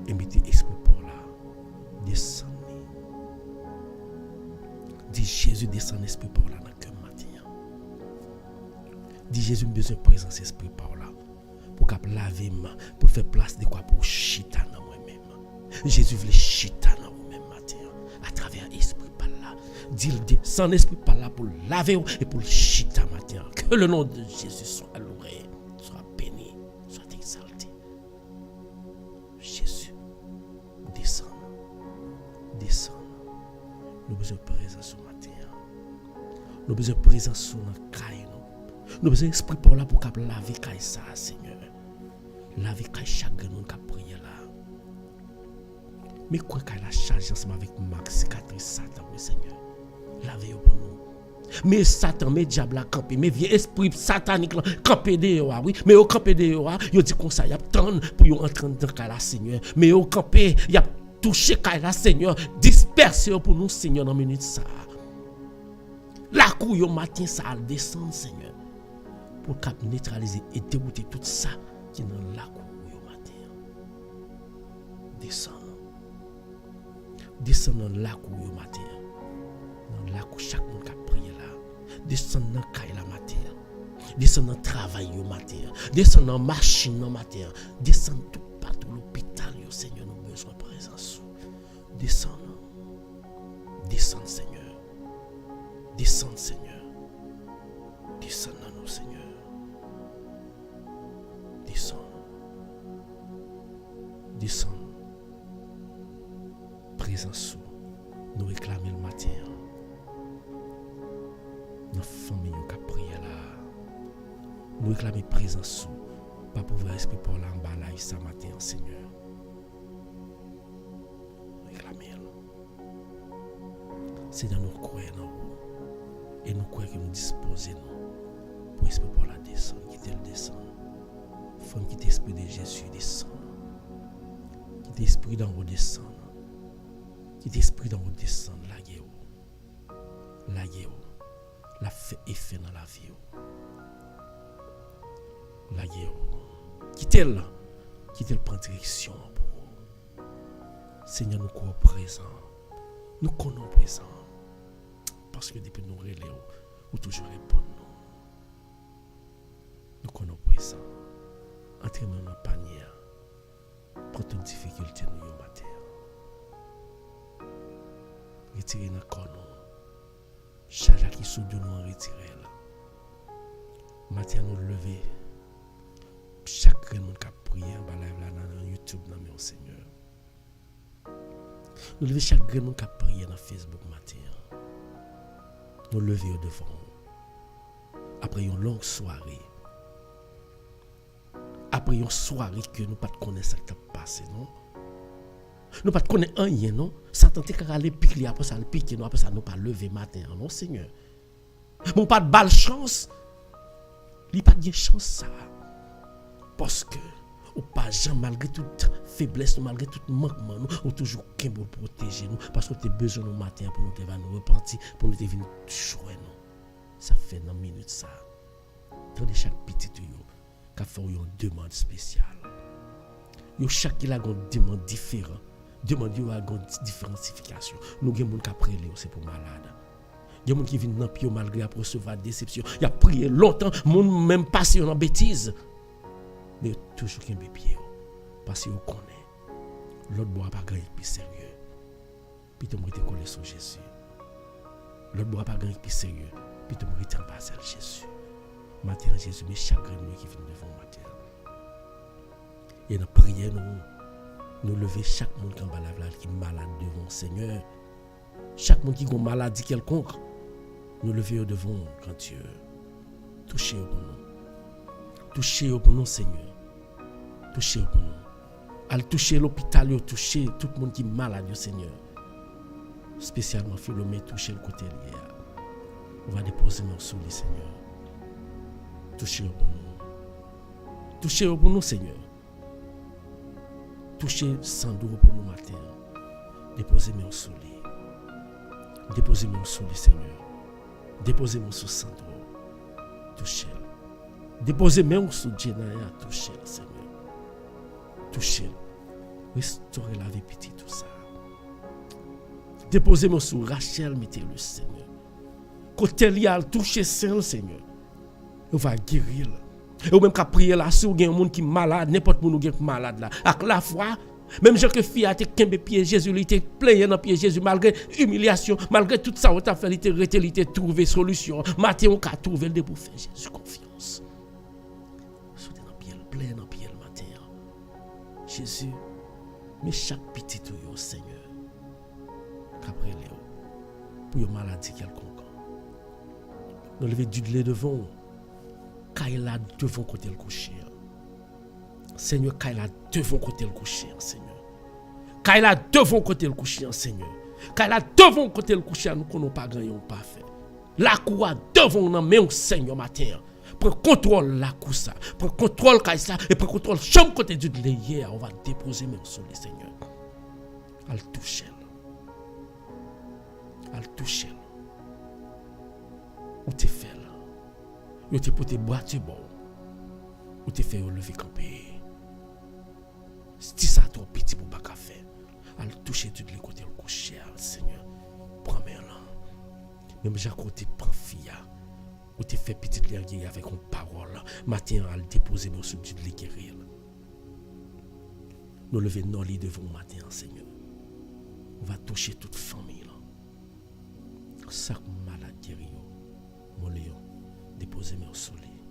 Et mettez esprit pour là, descendez. Dis Jésus, descend esprit pour là dans le cœur matin. Dis Jésus, besoin de présence esprit par là. Pour qu'à laver main, pour faire place de quoi pour chita dans moi-même. Jésus veut chita dans vous-même matin. À travers l'esprit par là. Dis sans esprit par là pour laver et pour chita matin. Que le nom de Jésus soit loué, soit béni, soit exalté. Jésus, descend. Descend. Nous avons besoin de présence ce matin. Nous avons besoin de présence sur notre caille. Nous avons besoin d'esprit pour là pour laver caille ça, Seigneur. Laver caille chaque monde qui a prié là. Mais quoi qu'il la charge ensemble avec Max, cicatrice Satan, oui, Seigneur. Lavez pour nous. Mais Satan, mais diable a campé, mais vieux esprit satanique campé dehors, oui. Mais au campé dehors, il dit comme ça, il y a tant pour entrer dans la Seigneur. Mais au campé, il y a touché la Seigneur, disperser pour nous, Seigneur, dans minute ça. La cour au matin, ça a descendre, Seigneur, pour neutraliser et dérouter tout ça qui est dans la cour au matin. Descend. Descend dans la cour au matin. Dans la cour, chaque monde qui a prié là. Descend dans la caille la matin. Descend dans le travail au matin. Descend dans la machine au matin. Descend tout partout l'hôpital, Seigneur, nous avons besoin de présence. Descend. Descend, Seigneur. Descends, Seigneur. Descends dans nous, Seigneur. Descends. Descends. Présence. Nous réclamer le matin. Notre famille qui a prié là. Nous réclamer présence. Pas pouvoir esprit pour l'emballage ce matin, Seigneur. Réclamer. C'est dans nos croix, dans vous. Et nous croyons que nous disposons pour l'esprit pour la descendre, quitter le descendre. Faut quitter l'esprit de Jésus descendre. Quitter l'esprit dans vos descendre. Quitter l'esprit dans vos descendre. Laguez-vous. La fait effet dans la vie. Laguez-vous. Quittez-le. Quittez-le prendre direction pour vous. Seigneur, nous croyons présent. Nous connaissons présent. Parce que depuis nous relais, ou toujours répondre nous. Nous connaissons présent. Entrez dans la panier. Pour toute difficulté nous en matière. Retirez dans le corps nous. Charge qui sous de nous en retirer. Matière nous lever. Chaque monde qui a prié en bas live là dans YouTube dans mon Seigneur. Nous lever chaque monde qui a prié dans Facebook matin. Nous lever au devant. Après une longue soirée. Après une soirée que nous ne connaissons pas ce qui a passé, non? Nous ne connaissons rien, non? Satan te aller piquer, après ça, le piquer, nous, après ça, nous pas lever matin, non, Seigneur? Mon pas de balle chance. Il n'y a pas de chance, ça. Parce que, ou pas jamais, malgré toute faiblesse, malgré tout manquement, nous, ou toujours qu'un pour protéger nous, parce que tu as besoin de matin pour nous repentir, pour nous venir jouer, non? Ça fait 9 minutes, ça. Tandis chaque petit tuyau, qui fait une demande spéciale. Chaque qui a une demande différente. Demande à une différencification. Nous avons des gens qui ont prié, c'est pour malade. Il y a des gens qui viennent dans le pied malgré recevoir déception. Il a prié longtemps, monde même passé en bêtise. Mais toujours qu'il y a des pieds. Parce qu'on connaît. L'autre bois pas gagné plus sérieux. Puis tu m'as collé sur Jésus. L'autre bois pas gagné plus sérieux. Puis tu m'as en bas sur Jésus. Maintenant Jésus, mais chaque nuit qui vient devant matin. Et dans la prière, nous lever chaque monde qui est malade, qui est malade devant le Seigneur. Chaque monde qui a une maladie quelconque, nous lever devant grand Dieu. Touchez-vous pour nous. Touchez-vous pour nous, Seigneur. Touchez-vous pour nous. Allez toucher l'hôpital, toucher tout le monde qui est malade, Seigneur. Spécialement, Philomé, toucher le côté lié. On va déposer nos sous, Seigneur. Touchez-vous pour nous. Touchez-vous pour nous, Seigneur. Touchez 100 € pour nous matin. Déposez-moi sous lui. Déposez-moi sous lui, Seigneur. Déposez-moi sous 100 €. Touchez-le. Déposez-moi sous Jenaya. Touchez-le, Seigneur. Touchez-le. Restaurez la vie petite, tout ça. Déposez-moi sous Rachel, mettez-le, Seigneur. Côté lial, touchez celle, Seigneur. On va guérir. Et ou même qu'à prier là, si vous avez un monde qui est malade, n'importe où qui est malade là, avec la foi, même Jean que fille a été kembe pied Jésus, il était plein dans pied Jésus, malgré humiliation, malgré tout ça, on t'a fait, il était trouvé solution. Matin, on a trouvé le pour faire Jésus confiance. Soudain dans pied, plein dans pied le matin. Jésus, mais chaque petit tout yo Seigneur, qu'après Léo, pour une maladie quelconque. Nous lever du lait devant, Kaila devant côté le coucher. Seigneur, Kaila devant côté le coucher, Seigneur. Kaila devant côté le coucher, Seigneur. Kaila devant côté le coucher, nous connaissons pas grand pas fait. La cour devant nous, mais Seigneur matin. Prends contrôle la cour ça, prends contrôle Kaila et prends contrôle chambre côté du lait hier, on va déposer même sur le Seigneur. Al toucher. Al toucher. Ou te fait là. Ou te pour te boiter bon. Ou te fait lever camper. Si ça trop petit pour pas qu'à faire. Al toucher tout les côtés le coucher Seigneur. Prends main là. Même Jacques te prend fille. Ou te fait petite guerrier avec une parole. Matin al déposer mon sous de guérir. Nous lever nos lits devant matin Seigneur. On va toucher toute famille là. Chaque malade guéri. Mon Léon, déposez-moi au soleil.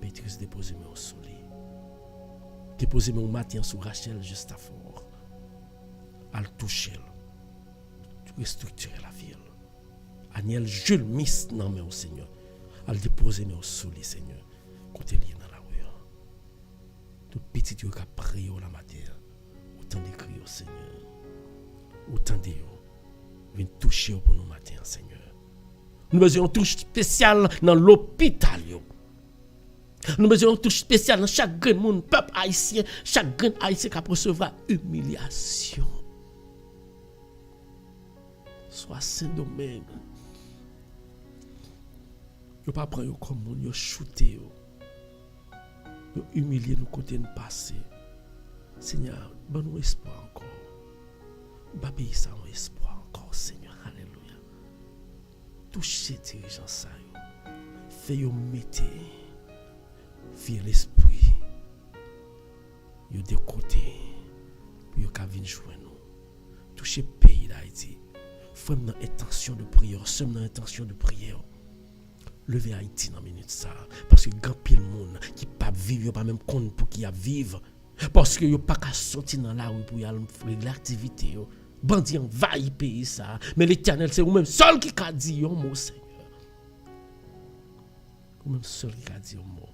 Pétrus, déposez-moi au soleil. Déposez-moi au matin sur Rachel juste à fort. À le toucher. Restructurer la ville. Aniel Jules Miss, non mais au Seigneur. À le déposer-moi au soleil, Seigneur. Côté lié dans la rue. Tout petit qui a prié la matin. Autant de cris au Seigneur. Autant de viens toucher pour nous matin, Seigneur. Nous avons une touche spéciale dans l'hôpital. Nous avons une touche spéciale dans chaque grand monde, peuple haïtien, chaque grand haïtien qui recevra humiliation. Soit Saint-Domingue. Nous ne pas prendre comme monde, nous shooter. Nous humilier nous côté de passé. Seigneur, bon nous espoir encore. Babi ça un espoir encore, Seigneur. Alléluia. Touchez les dirigeants ça. Fais-yo mettre via l'esprit. Yo de côté. Pour yo ka vinn joindre nous. Touchez le pays d'Haïti. Femme dans intention de prière, sommes dans intention de prière. Levez Haïti dans minute ça parce que grand pile monde qui pas vivre, yo pas même compte pour qui a vivre parce que yo pas qu'à sortir dans la rue pour y aller faire l'activité yo. Bandi envahit pays ça, mais l'Éternel c'est vous même seul qui a dit un mot Seigneur. Vous même seul qui a dit un mot.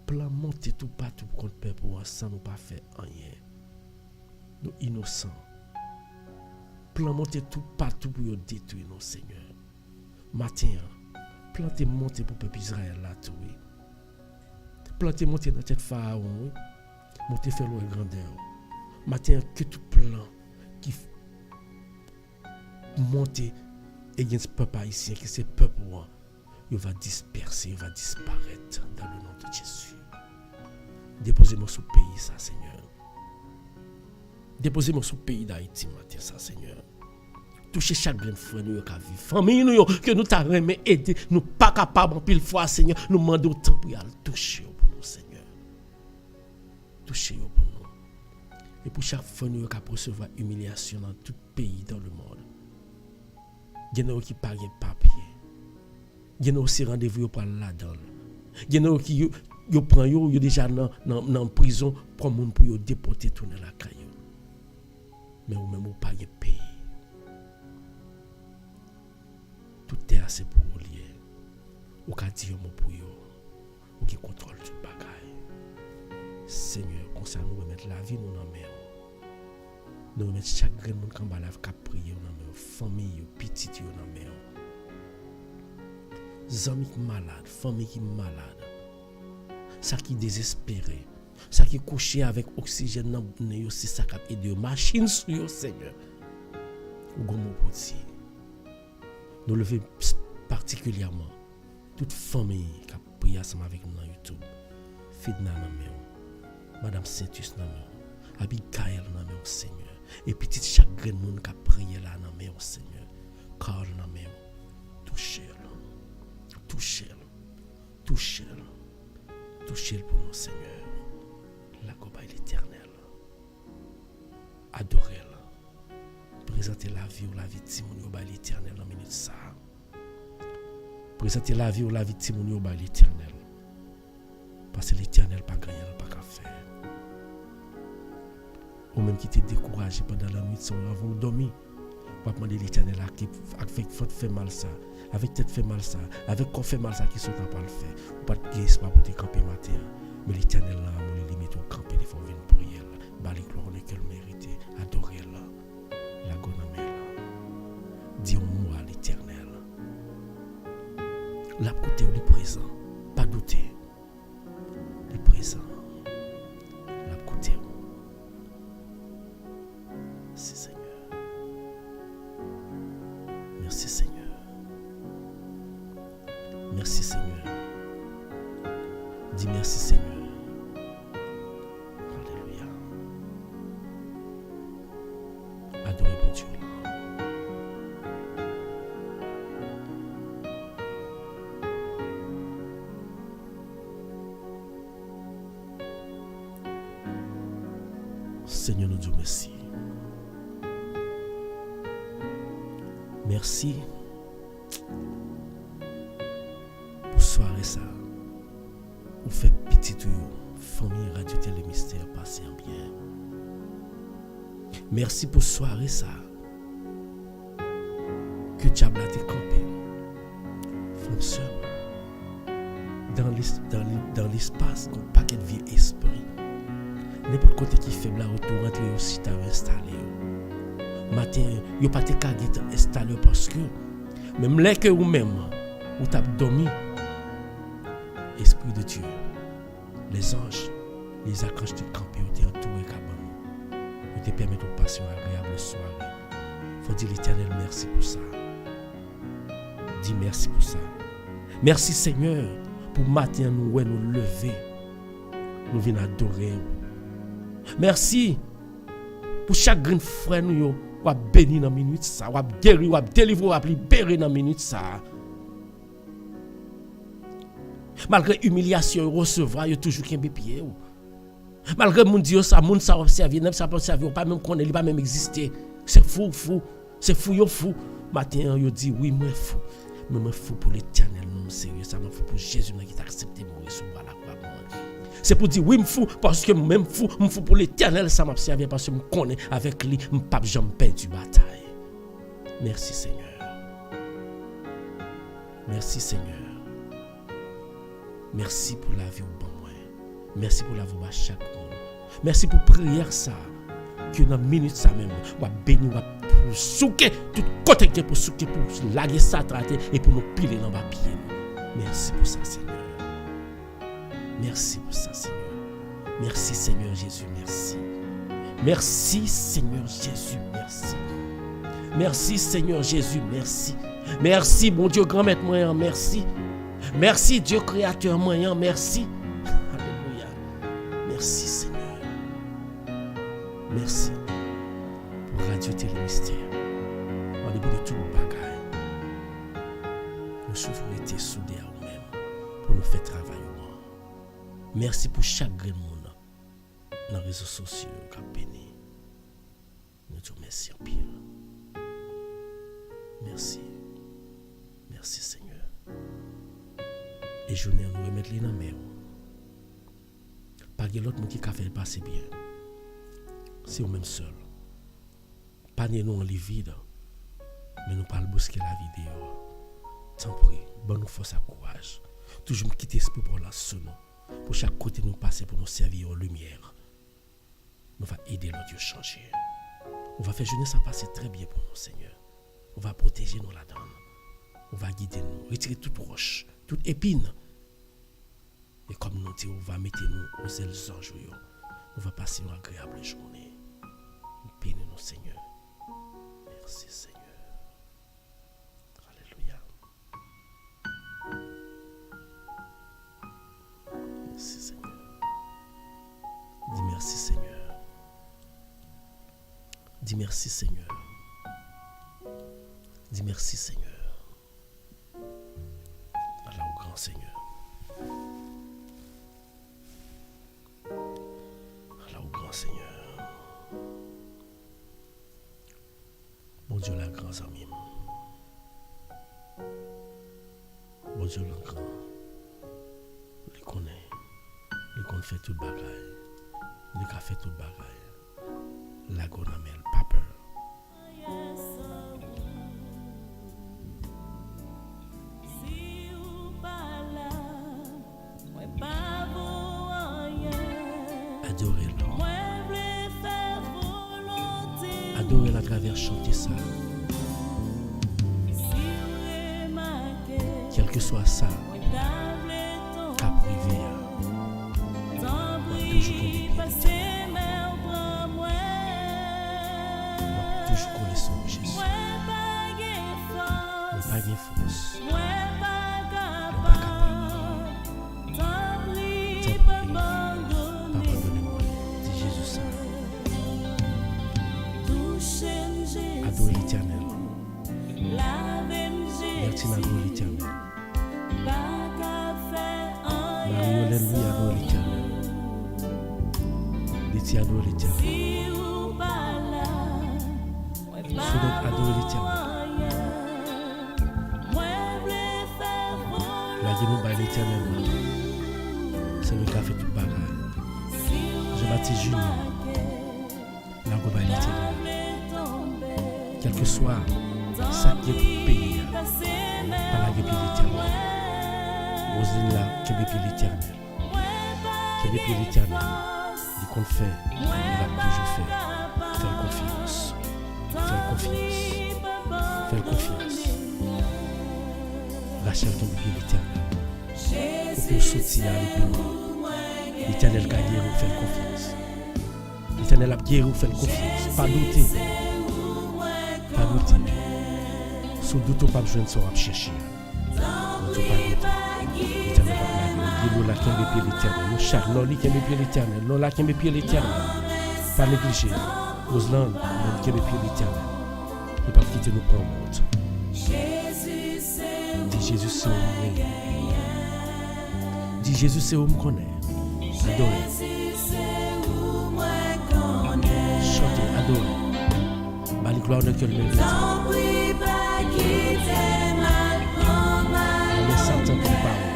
Plan monter tout partout contre peuple sans nous pas faire rien. Nous innocents. Plan monter tout partout pour détruire nos Seigneur. Matin, plantez monter pour peuple Israël là tout. Plantez monter dans tête pharaon. Monter faire le grandeur. Matin que tout plan qui monter et il y a ce peuple haïtien qui c'est peuple il va disperser, il va disparaître dans le nom de Jésus. Déposez-moi sur le pays ça Seigneur. Déposez-moi sur le pays d'Haïti matin ça Seigneur. Touchez chaque grand frère nous qui vivre. Famille nous que nous t'a remis aider, nous pas capable en pile fois Seigneur, nous demandons autant pour y aller toucher pour nous Seigneur. Touchez pour nous. Et pour chaque fois nous qui recevoir humiliation dans tout pays dans le monde. Il y en a qui pas de papier. Il y en a aussi rendez-vous pour là-dedans. Il y en a qui yo prend yo déjà dans prison pour monde pour yo déporter tourner la caillou. Mais ou même ou pas de pays. Tout est assez pour vous lier. Ou ka dire mot pour yo. Ou qui contrôle tout bagaille. Seigneur, comme ça nous remettre la vie nous dans main. Nous remettre chaque grand monde qui va la prier dans main, famille, petit yo dans main. Zami qui malade, famille qui malade. Ça qui désespéré, ça qui couché avec oxygène dans le c'est ça qui a aidé machine sur yo Seigneur. Ou gomo pour dire. Nous lever particulièrement toute famille qui a prié ensemble avec nous dans YouTube. Fidna dans main. Madame Saintus dans main. Abigail dans main Seigneur. Et petit chaque grand monde qui a prié là dans main Seigneur. Carl dans main. Touchez-le. Touchez-le. Touchez-le pour nous, Seigneur. La gloire est l'éternel. Adorez-le. Présentez la vie ou la vie de Timoun au bas l'éternel en minute ça. Présentez la vie ou la vie de Timoun au bas l'éternel. Parce que l'éternel pas gagné, pas qu'à faire. Ou même qui t'es découragé pendant la nuit, sans avoir dormi. Vous demander l'éternel avec faute fait mal ça, avec tête fait mal ça, avec corps fait mal ça qui sont pas le faire. Ou pas de guérison pas pour te camper matin. Mais l'éternel là, on les limite au camper, il faut venir prier. Bali gloire on est qu'elle mérite. Adorez-la. La gonamela. Dis-moi à l'éternel. La côté où il est présent. Pas douter. Il est présent. La côté où. Merci Seigneur. Merci Seigneur. Merci Seigneur. Dis merci Seigneur. Alléluia. Adorez mon Dieu. Seigneur, nous disons merci. Merci pour soirée ça. Vous faites petit tout, famille Radio Télé Mystère, passez en bien. Merci pour soirée ça. Que diable a été campé. Frère seul. Dans l'espace, qu'on paquet de vie esprit. N'importe côté qui fait là autour, rentrer aussi t'as installé. Matin, yo pas te kage installé parce que même les que ou même ou t'as dormi, esprit de Dieu, les anges, les archanges te campent, te entouré cabane, ils te permettent de passer une agréable soirée. Faut dire l'Éternel merci pour ça. Dis merci pour ça. Merci Seigneur pour matin nous lever, nous venons adorer. Merci pour chaque grand frère nous ou béni dans minute ça, ou guéri, ou délivrer, ou libérer dans minute ça. Malgré humiliation, recevoir, il toujours qu'un pied. Malgré mon Dieu ça, mon ça observer, même ça pas observer, pas même connaître, pas même exister. C'est fou. C'est fou, yo fou. Matin yo dit oui, moi fou. Mais moi fou pour l'Éternel, non sérieux, ça m'a fou pour Jésus qui t'a accepté mourir sur la croix. C'est pour dire oui, me fou parce que même fou pour l'Éternel, ça m'a servi parce que je connais avec lui, je pas jamais perdu bataille. Merci Seigneur. Merci Seigneur. Merci pour la vie au bon moi. Merci pour la vie à chaque monde. Merci pour prière ça. Que dans minute ça même, on va bénir, on va souquer tout côté pour souquer pour laguer ça traiter et pour nous piler dans bas pied. Merci pour ça Seigneur. Merci pour ça, Seigneur. Merci, Seigneur Jésus, merci. Merci, Seigneur Jésus, merci. Merci, Seigneur Jésus, merci. Merci, mon Dieu, grand maître moyen, merci. Merci, Dieu créateur moyen, merci. Alléluia. Merci, Seigneur. Merci pour Radio Télé Mystère. En début de tout le bagage, nous souffrons été soudés à nous-mêmes pour nous faire travailler. Merci pour chaque grand monde dans les réseaux sociaux qui a béni. Nous disons merci en pile. Merci. Merci Seigneur. Et je viens nous remettre les dans la main. Pas de l'autre monde qui a fait passer bien. C'est nous-mêmes seuls. Pas nous en lit vide. Mais nous pas le bousquer la vidéo. Tant pis, bonne force et courage. Toujours quitter l'esprit pour la sonner. Pour chaque côté nous passer pour nous servir en lumière. Nous va aider notre Dieu à changer. On va faire journée ça passer très bien pour nous, Seigneur. On va protéger nous là-dedans. On va guider nous, retirer toute roche, toute épine. Et comme nous disons, on va mettre nous aux ailes anges. On va passer une agréable journée. Bénis-nous, Seigneur. Merci, Seigneur. Alléluia. Merci Seigneur. Dis merci Seigneur. Dis merci Seigneur. Dis merci Seigneur. Allah au grand Seigneur. grands amis. Bon Dieu le grand. Il connaît. Il connaît fait toute bagaille. Il a fait toute bagaille. La gonamel, pas peur. Adorez-le. Adorez-le à travers chanter ça. Quel que soit ça, à privé, toujours connaître son Jésus. Ne pas de force. Ne pas capable. Pardonnez-moi, dit Jésus ça. Adorez l'Éternel. Merci d'adore l'Éternel. Marie-Hélène, lui, adore l'Éternel. Letty adore l'Éternel. Soudette adore l'Éternel. La guénou by l'Éternel. C'est le qui a fait tout bagaille. Jean-Baptiste Junior. La go by l'Éternel. Quel que soit ça qui est payé par la gueule l'Éternel. Roselyne là, qui est l'Éternel. Qui est l'Éternel. Il compte faire. Il a toujours fait. Faire confiance. Faire confiance. Faire confiance. Rachel tombe bien l'Éternel. Pour que sortir à l'épée. L'Éternel a guéri ou faire confiance. L'Éternel a guéri ou faire confiance. Pas douter. Pas douter. Sous doute ou pas besoin de se chercher. Ne pas douter. L'Éternel va guérir. Nous là qui aime bien l'Éternel. Nous chaque non qui aime bien l'Éternel. Nous là qui aime bien l'Éternel. Pas négliger. Roselyne, nous qui aime bien l'Éternel. Il ne va pas quitter nous pour un monde. Dis Jésus c'est où me Dis Jésus c'est où me connaît. Adorez. Chantez, adorez. Bali gloire de cœur même. Mais Satan pour parole.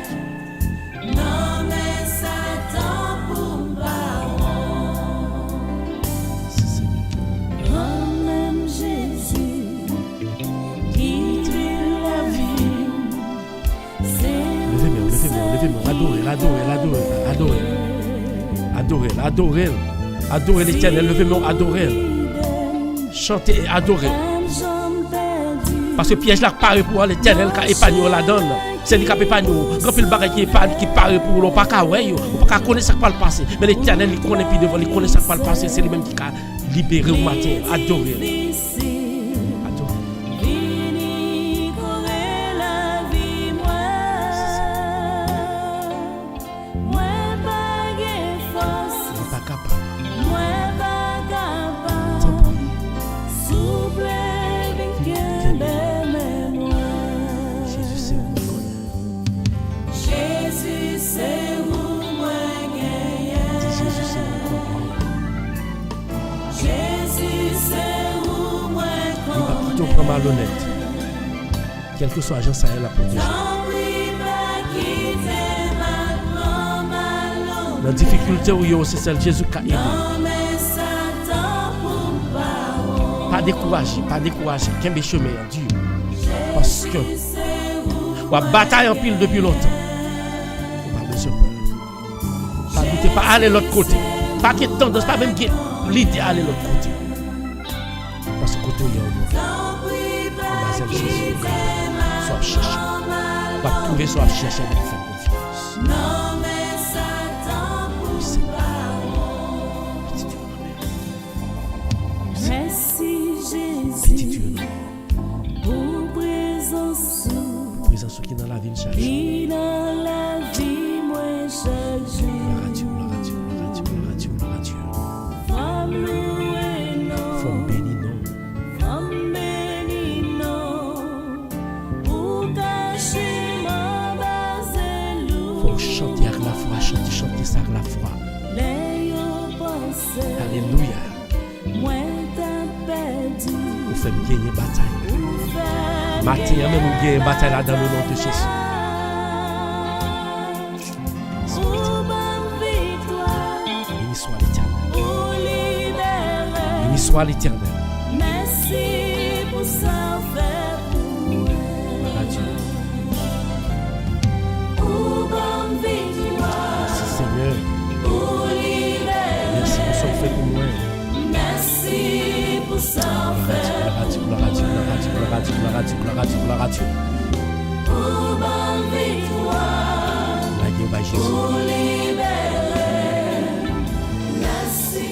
Non mais Satan pour parole. C'est Seigneur. Oh même Jésus qui tue la vie. Adorez l'Éternel, levez-moi, adorez. Chantez et adorez. Parce que piège là paraît pour l'Éternel qui épargne la donne. C'est lui qui épargne. Quand il bagaille qui paraît pour l'on pas qu'à ouais, on pas connaître ça qui va le passer. Mais l'Éternel il connaît puis devant, il connaît ça qui va le passer, c'est lui même qui a libéré au matin. Adorez. Malhonnête. Quel que soit l'agence, elle a protégé. La difficulté où il y a aussi celle de Jésus qui a aidé. Pas décourager. Qu'un chemin, Dieu. Parce que on a bataille en pile depuis longtemps. On va besoin de pas douter, pas aller de l'autre côté. Pas qu'il y ait tendance, pas même qu'il y ait l'idée d'aller de l'autre côté. Parce que côté où il y a un monde. Jésus, soit chercher, va trouver, soit chercher de faire confiance. Non mais Satan pour parole. Merci Jésus pour présence qui est dans la vie de chaque jour. Dans la vie moi chaque jour. Gloire à Dieu. Femme bénie. Chanter avec la foi, chanter ça avec la foi. Alléluia. Ou fait gagner bataille. Matin, même ou gagner bataille là dans le nom de Jésus. Béni soit l'Éternel. Béni soit l'Éternel. Merci pour ça fait pour nous. Adieu. Merci Seigneur. Merci pour ce que fait pour moi. Merci pour ça fait. Gloire à Dieu, gloire à Dieu, gloire à Dieu, gloire à Dieu, gloire à Dieu, gloire à Dieu, gloire à Dieu. Pour bonne victoire. La Dieu, by Jésus. Pour libérer. Merci.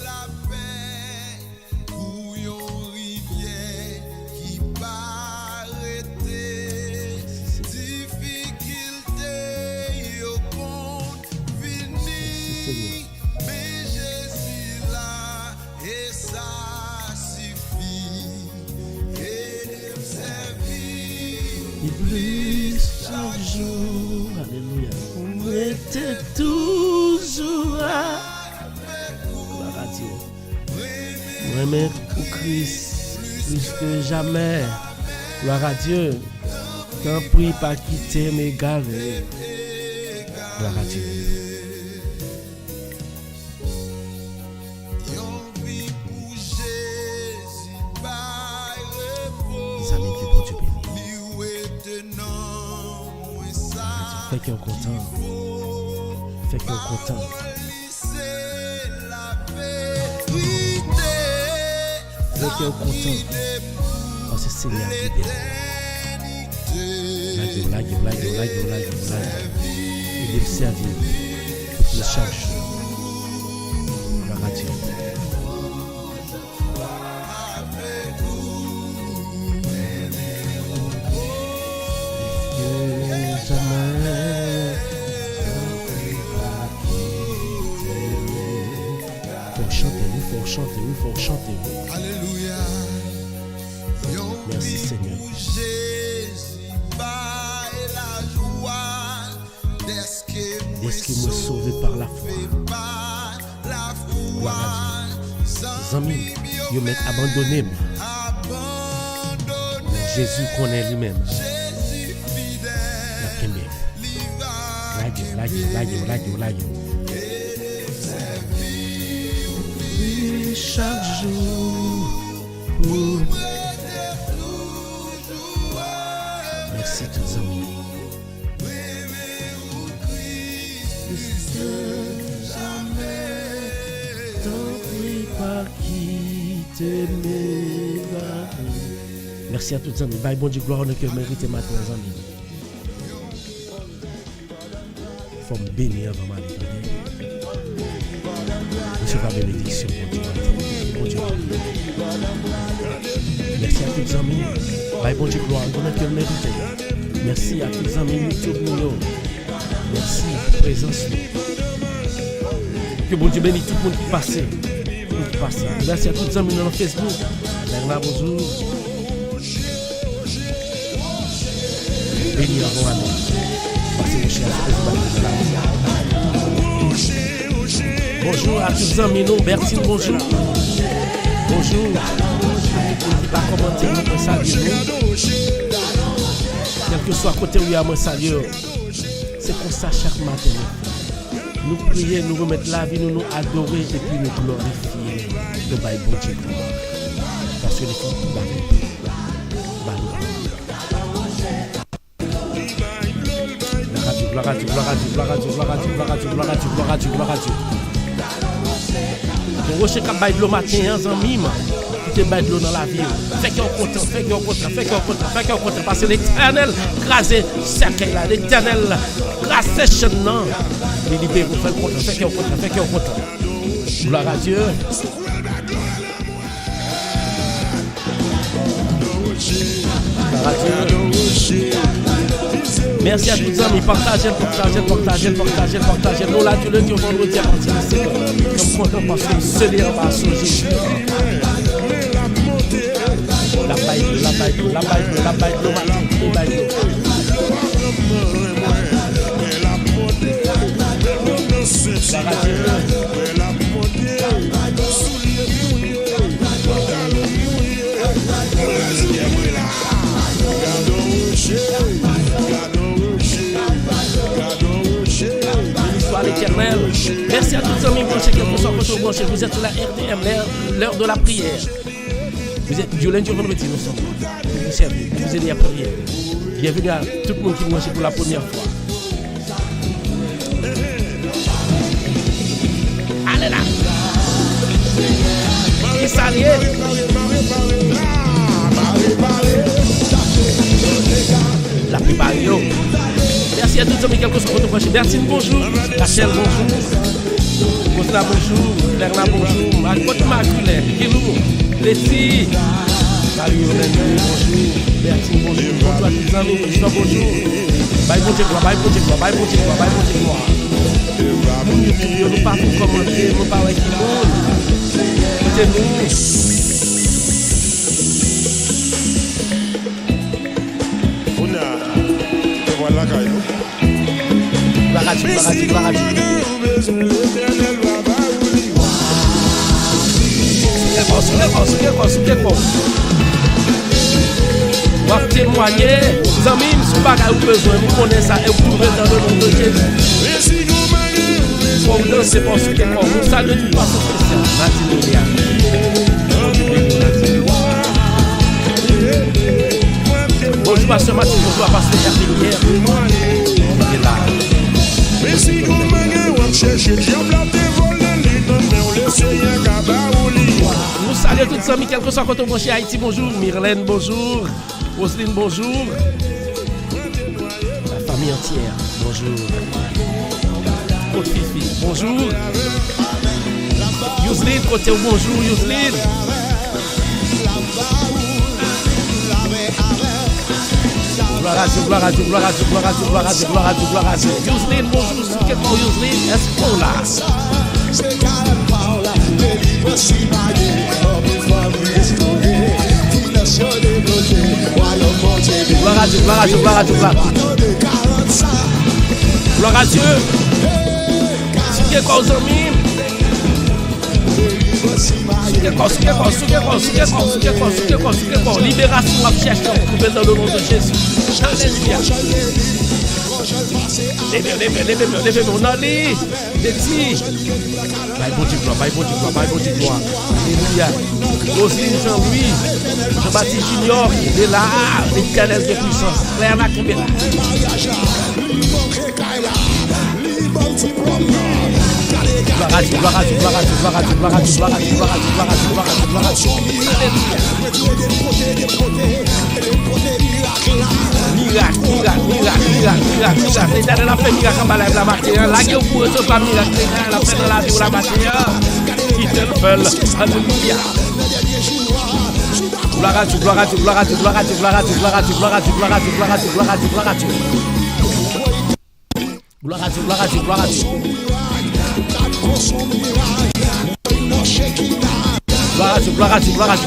La paix pour yon rivière qui paraît difficulté yo compte fini mais Jésus là et ça suffit et de servir Iblis chaque jour, alléluia, on était toujours là. Gloire à Dieu. Moi-même pour Christ, plus que jamais. Gloire à Dieu. T'en prie pas quitter m'égarer. Gloire à Dieu. Les amis, que bon Dieu bénisse. Fait qu'on content. Fait qu'on content. Fait qu'on content. Parce que c'est Seigneur libéré. La Dieu. Il est servi pour qu'il cherche. Gloire à Dieu. Faut chanter. Alléluia. Merci Seigneur. Jésus par la joie Est-ce qu'il m'a sauvé par la foi? Gloire à Dieu. Les amis, ils m'ont abandonné. Jésus connaît lui-même. La Dieu. Chaque jour pour merci tous les amis. Jamais t'en prie pas quitter mes amis. Merci à tous les amis. Bye, bon Dieu, gloire, que mérite maintenant, les amis. Faut me bénir avant ma vie. Monsieur la bénédiction, bon Dieu. Merci à tous les amis. Bye, bon Dieu, gloire, que mérite. Merci à tous les amis YouTube. Merci pour la présence. Que bon Dieu bénisse tout le monde qui passe. Merci à tous les amis dans Facebook. Bernard, bonjour. Béni avant année. Passez mon cher. Bonjour à tous les amis. Bertine, bonjour. Bonjour. Qui va commenter, nous saluer. Quel que soit côté où il y a mon salut. C'est pour ça chaque matin. Nous prier, nous remettre la vie, nous adorer et puis nous glorifier le bail bon Dieu. Parce que les filles qui gloire à Dieu. Nous rocher comme bail le matin, en mime. Qui te bail de l'eau dans la vie. Fait qu'on content. Parce que l'Éternel crasé cercle là, l'Éternel crasé chenin. Il libère pour faire content. Fait qu'on content. Gloire à Dieu. Merci à tous les amis, partagez. Nous là, tu le dis au vendredi à partir de 5h. Comme content parce que seul est en bas sur Jésus. La Bible, branchés, vous êtes sur la RDM, l'heure de la prière. Vous êtes du lundi au vendredi, nous sommes. Vous servez, vous aidez à prier. Bienvenue à tout le monde qui est branché pour la première fois. Allez là! Et ça y est! La plupart yo. Merci à tous les amis qui sont branchés. Bertine, bonjour. Rachel, bonjour. Rosna, bonjour. Lerna, bonjour. Alcote Maculé, Kilou, Leslie. Salut, bonjour. Bertine, bonjour. Bonjour à tous les amis. Bonjour, bonjour. Bye, bonjour, bye, bonjour, bye, bonjour, bye, bonjour. Mon YouTube, nous pas pour commenter, nous pas avec tout le monde. Écoutez-nous. Voilà, Caillou. La radio. C'est bon. On va témoigner. Les amis, si vous avez besoin, vous connaissez ça et vous pouvez dans le nom de Jésus. Pour vous danser pour ce qui est bon. Vous saluez du poisson spécial. Bonjour à ce matin, bonjour à Pasteur Carpinière. On est là. Mais si vous m'avez cherché, nous saluons tous les amis, quel que soit quand on branche Haïti, bonjour. Myrlène, bonjour. Roselyne, bonjour. La famille entière, bonjour. Côte Fifi, bonjour. Yousline, côté bonjour, Yousline. Gloire à Dieu. Yousline, bonjour. Quel mot Yousline? Est-ce qu'on l'a? Gloire à Dieu. Gloire à Dieu. Si tu es quoi aux amis? Libération à chercher, on trouve dans le nom de Jésus. Alléluia. Levez-moi, on a les petits. Bye, bon Dieu, gloire. Alléluia. Roselyne Jean-Louis, Jean-Baptiste Junior, il est là, l'éternel de puissance. Claire la combien là. Gloire à Dieu. Miracle. L'éternel a fait miracle en balai la matin. Là, il faut recevoir miracle. L'éternel a fait dans la vie la matin. Qui te le fait. Alléluia. Gloire à Dieu.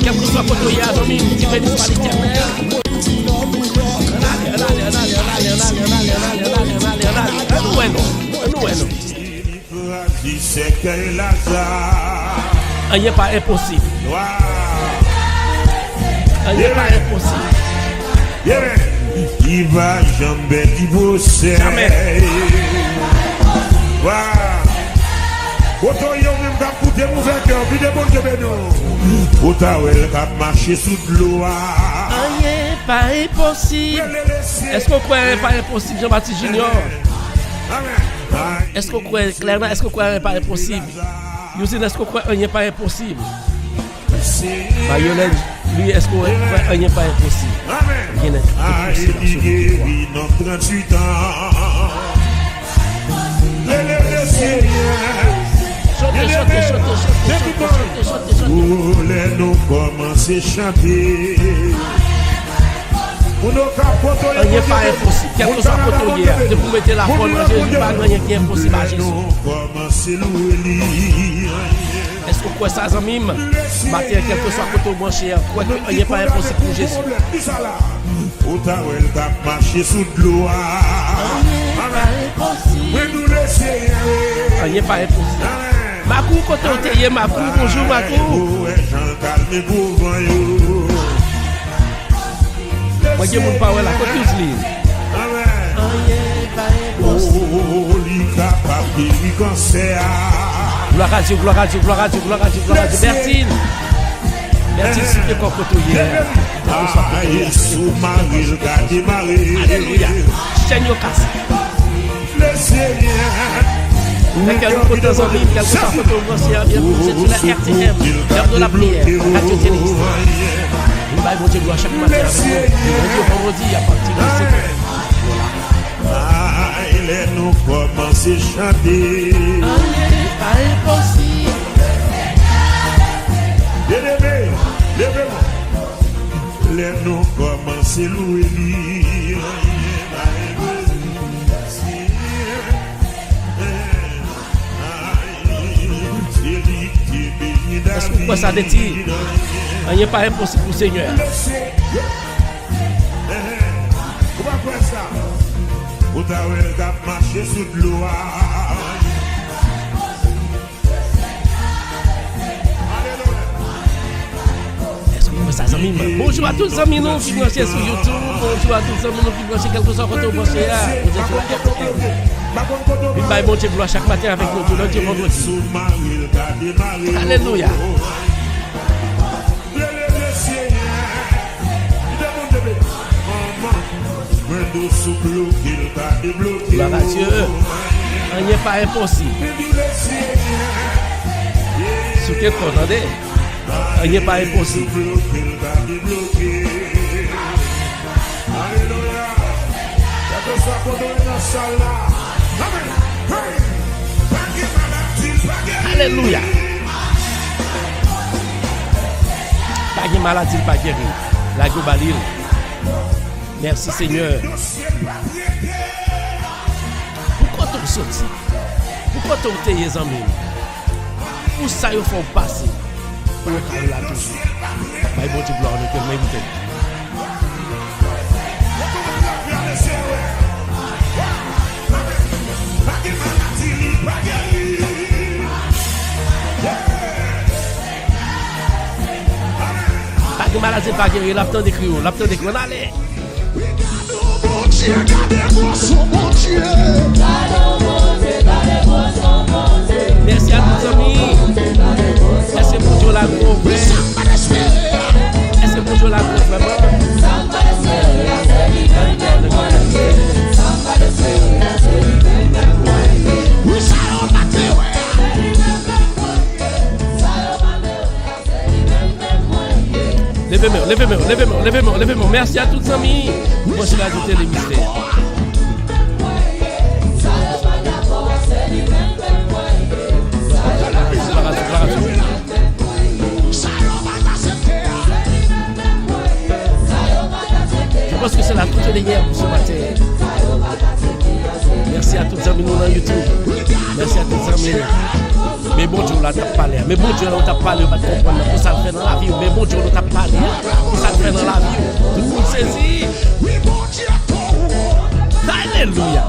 Quel que soit votre hier, amis, qui bénisse par l'éternel. Rien pas impossible. Rien pas impossible. Il va jamais divorcer. Jamais. Autant yon même cap coûter mauvais cœur, puis de bon Dieu bénou. Autant elle cap marcher sous de l'eau. Rien pas impossible. Est-ce qu'on croit pas impossible, Jean-Baptiste Junior? Est-ce qu'on croit clairement? Est-ce qu'on croit pas impossible? Yousine, est-ce qu'on croit rien pas impossible? Mayolène, lui, est-ce qu'on croit rien pas impossible? Rien n'est impossible. Notre 38 ans. Chantez. Nous commencer à chanter. Rien pas impossible. Quel que soit votre hier, de vous mettre la foi dans Jésus, pas rien qui est impossible à Jésus. Est-ce que vous croyez ça, amis? Matin, quel que soit votre branché, quoi que rien pas impossible pour Jésus. Autant elle cap marcher sous de l'eau. Rien pas impossible. Makou, côté où tu es, Makou, bonjour Makou. Moi, je ne pas là, côté où tu es. Rien pas impossible. Gloire à Dieu, gloire à Dieu, gloire à Dieu, gloire à Dieu, gloire à Dieu. Bertine. Bertine, si tu es cocoto hier. Alléluia. Chaîne au casse. Le Seigneur. Quelques photos en ligne, quelques photos grossières, bienvenue sur la RTM, l'heure de la prière, Radio Télévision. Nous va bon Dieu gloire chaque matin avec nous. Lundi au vendredi à partir de 7h. Il est nous commencer à chanter. Allez, possible. Levez-moi. Les nous commencer à louer. Est-ce que vous ça dit? Il n'y a pas impossible pour le Seigneur. Comment faire ça? Vous avez marché sous l'eau. Est-ce que vous ça, amis? Bonjour à tous les amis nous qui branchent sur YouTube. Bonjour à tous les amis nous qui branchent quelque chose quand on branche là. Vous êtes sur la RTM. Il va bon Dieu gloire chaque matin avec nous, tout lundi au vendredi. Alléluia. Gloire à Dieu. Il n'y a pas impossible. Ce que vous entendez, il n'y a pas impossible. Alléluia. Pas de maladie, pas de guérir. La globalile. Merci Seigneur. Pourquoi tu es sorti? Pourquoi tu es les amis? Pour ça, il faut passer. Pour le calme là toujours. Mais bon, tu gloire, on est mérité. Pas de maladie, pas de guérir. L'aptan des crios, l'aptan des crios. Allez. Merci à tous les amis. Est-ce que bonjour la gros frère? Est-ce que bonjour la gros frère? Levez-moi. Merci à tous les amis. Moi, je vais ajouter les mystères. Je pense que c'est la toute dernière pour ce matin. Merci à tous les amis nous dans YouTube. Merci à tous les amis. Mais bon Dieu, là, t'as parlé. Mais bon Dieu, là, t'as parlé. On va comprendre pour ça le fait dans la vie. Mais bon Dieu, là, t'as parlé. Pour ça le fait dans la vie. Tout le monde saisit. Alléluia.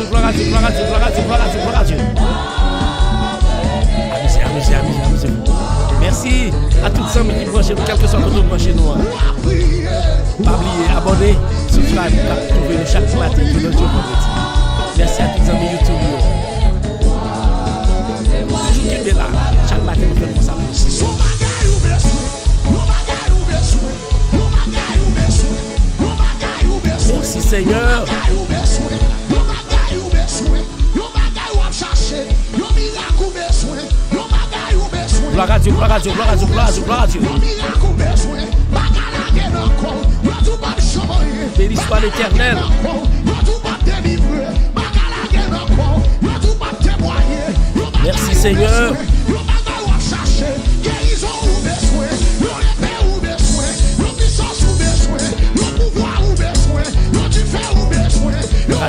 Gloire à Dieu. Amusez-vous. Merci à tous ceux qui branchent nous, quel que soit notre branché nous. Pas oublier, abonner, subscribe pour trouver chaque matin de notre vendredi. Merci à tous les amis YouTube. Toujours qui est là, chaque matin nous faisons ça. Merci Seigneur. Gloire à Dieu, gloire à Dieu, gloire à Dieu, gloire à Dieu, gloire à Dieu. Béni soit l'Éternel. Merci Seigneur.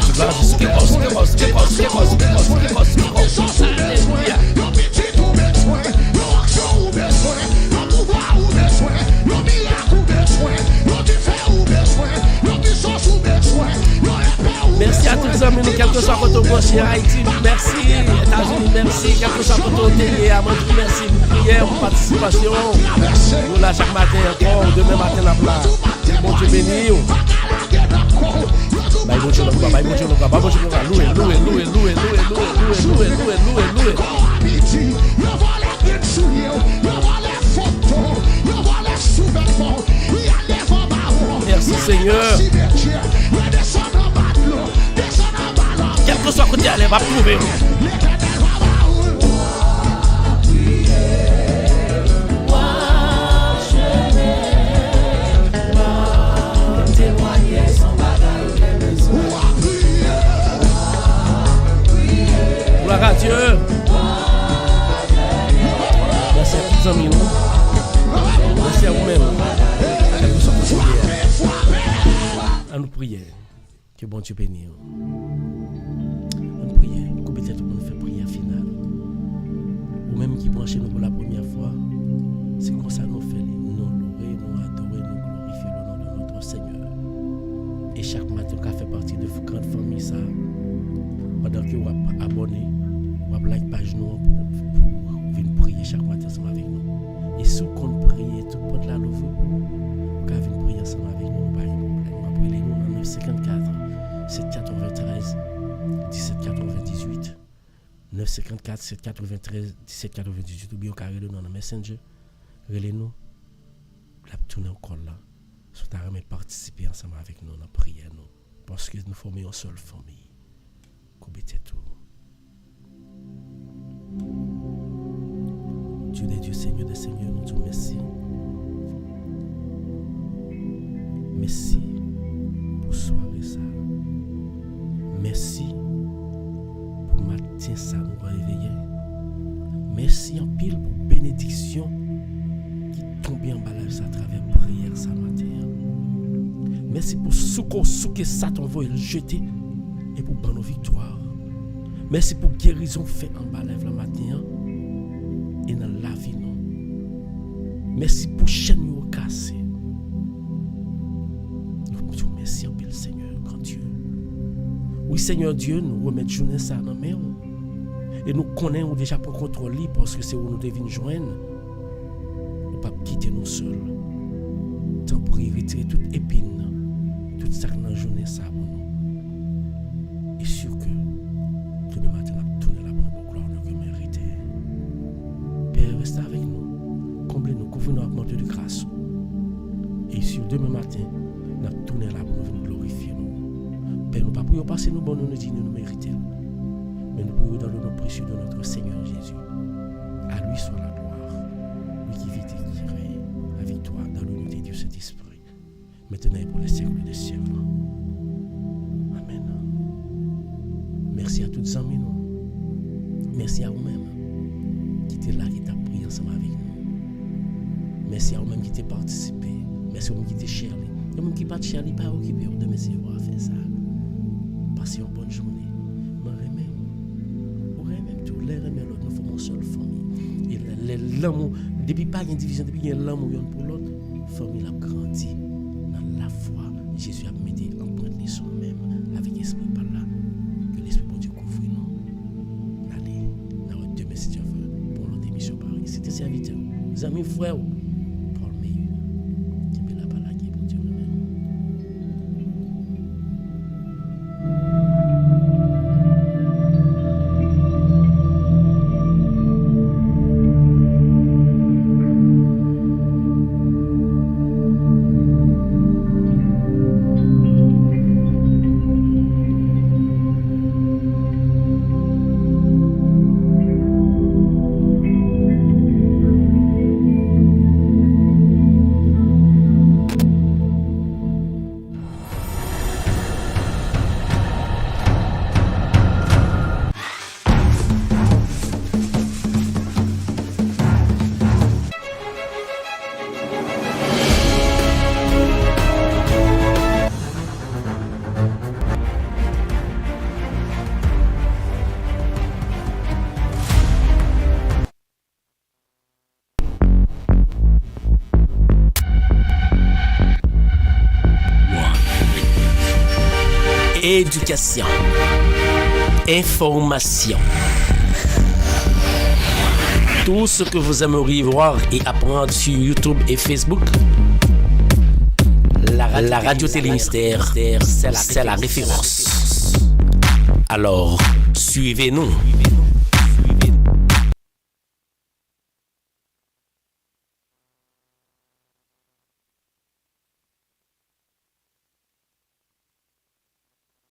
Jésus, gloire à Jésus. Alléluia. Merci à tous les amis, quel que soit votre branché, Haïti, merci, États-Unis, merci, quel que soit votre télé, à Madrid, merci, pour prière, pour participation. Nous là chaque matin encore, demain matin la place. Bon Dieu béni. Bye bon Dieu, bye bon Dieu, bye bon Dieu, loué. Merci Seigneur. Quel que soit côté aller, va prouver. Gloire à Dieu. Merci à tous les amis. Merci à vous-même. Quel que soit votre prière. À nous prier. Que bon Dieu bénisse. On prie, nous peut-être pour nous faire prière finale. Ou même qui branchez nous pour la première fois, c'est comme ça nous fait, nous louer, nous adorer, nous glorifier le nom de notre Seigneur. Et chaque matin, on fait partie de la grande famille ça. Pendant que vous abonnez, vous like page nous pour venir prier chaque matin ensemble avec nous. Et si vous comptez prier, tout le monde là l'ouvre, vous pouvez venir prier ensemble avec nous, pas de problème. Vous pouvez nous dans 954 793 1798 954 793 1798 ou bien au carré de dans le Messenger. Relez-nous. La tourner encore là. Soit à participer ensemble avec nous dans la prière nous. Parce que nous formons une seule famille. Coubez tout. Dieu des dieux, Seigneur des seigneurs, nous te remercions. Merci pour soirée ça. Merci pour matin ça nous réveiller. Merci en pile pour bénédiction qui tombe en bas à travers prière ça matin. Merci pour ce que Satan va le jeter et pour nos victoires. Merci pour guérison fait en bas le matin et dans la vie non. Merci pour chaîne nous cassé. Nous te remercions en pile Seigneur grand Dieu. Oui, Seigneur Dieu, nous remettons journée ça dans la main. Et nous connaissons déjà pour contrôler parce que c'est où nous devons joindre. Nous ne pouvons pas quitter nous seuls. Tant pour éviter toute épine, toute ça dans la journée ça pour nous. Et sûr que demain matin, nous allons tourner la bonne gloire que nous méritons. Père, reste avec nous. Comblez-nous, couvrez-nous avec manteau de grâce. Et sur demain matin, nous allons tourner la bonne glorifier nous. Père, nous ne pouvons pas passer nous bon, nous disons nous méritons. Mais nous pouvons dans le nom précieux de notre Seigneur Jésus. À lui soit la gloire. Lui qui vit et qui règne avec toi dans l'unité de cet esprit. Maintenant et pour les siècles des siècles. Amen. Merci à toutes les amis. Merci à vous-même qui étaient là, qui t'a prié ensemble avec nous. Merci à vous-même qui t'ont participé. Merci à vous-même qui t'ont cher. Et même qui pas de cher, pas occupé de mes services à faire ça. Passez une bonne journée. L'autre, nous formons une seule famille. Et l'amour, depuis pas une division, depuis qu'il y a l'amour pour l'autre, la famille a grandi dans la foi. Jésus a mis empreinte les sons même avec l'esprit par là. Que l'esprit de Dieu couvre nous. Allez, dans votre demain si Dieu veut, pour l'autre émission par ici. C'était serviteur, les amis, frères. éducation, information. Tout ce que vous aimeriez voir et apprendre sur YouTube et Facebook, la radio Télémystère, c'est la référence. Alors, suivez-nous.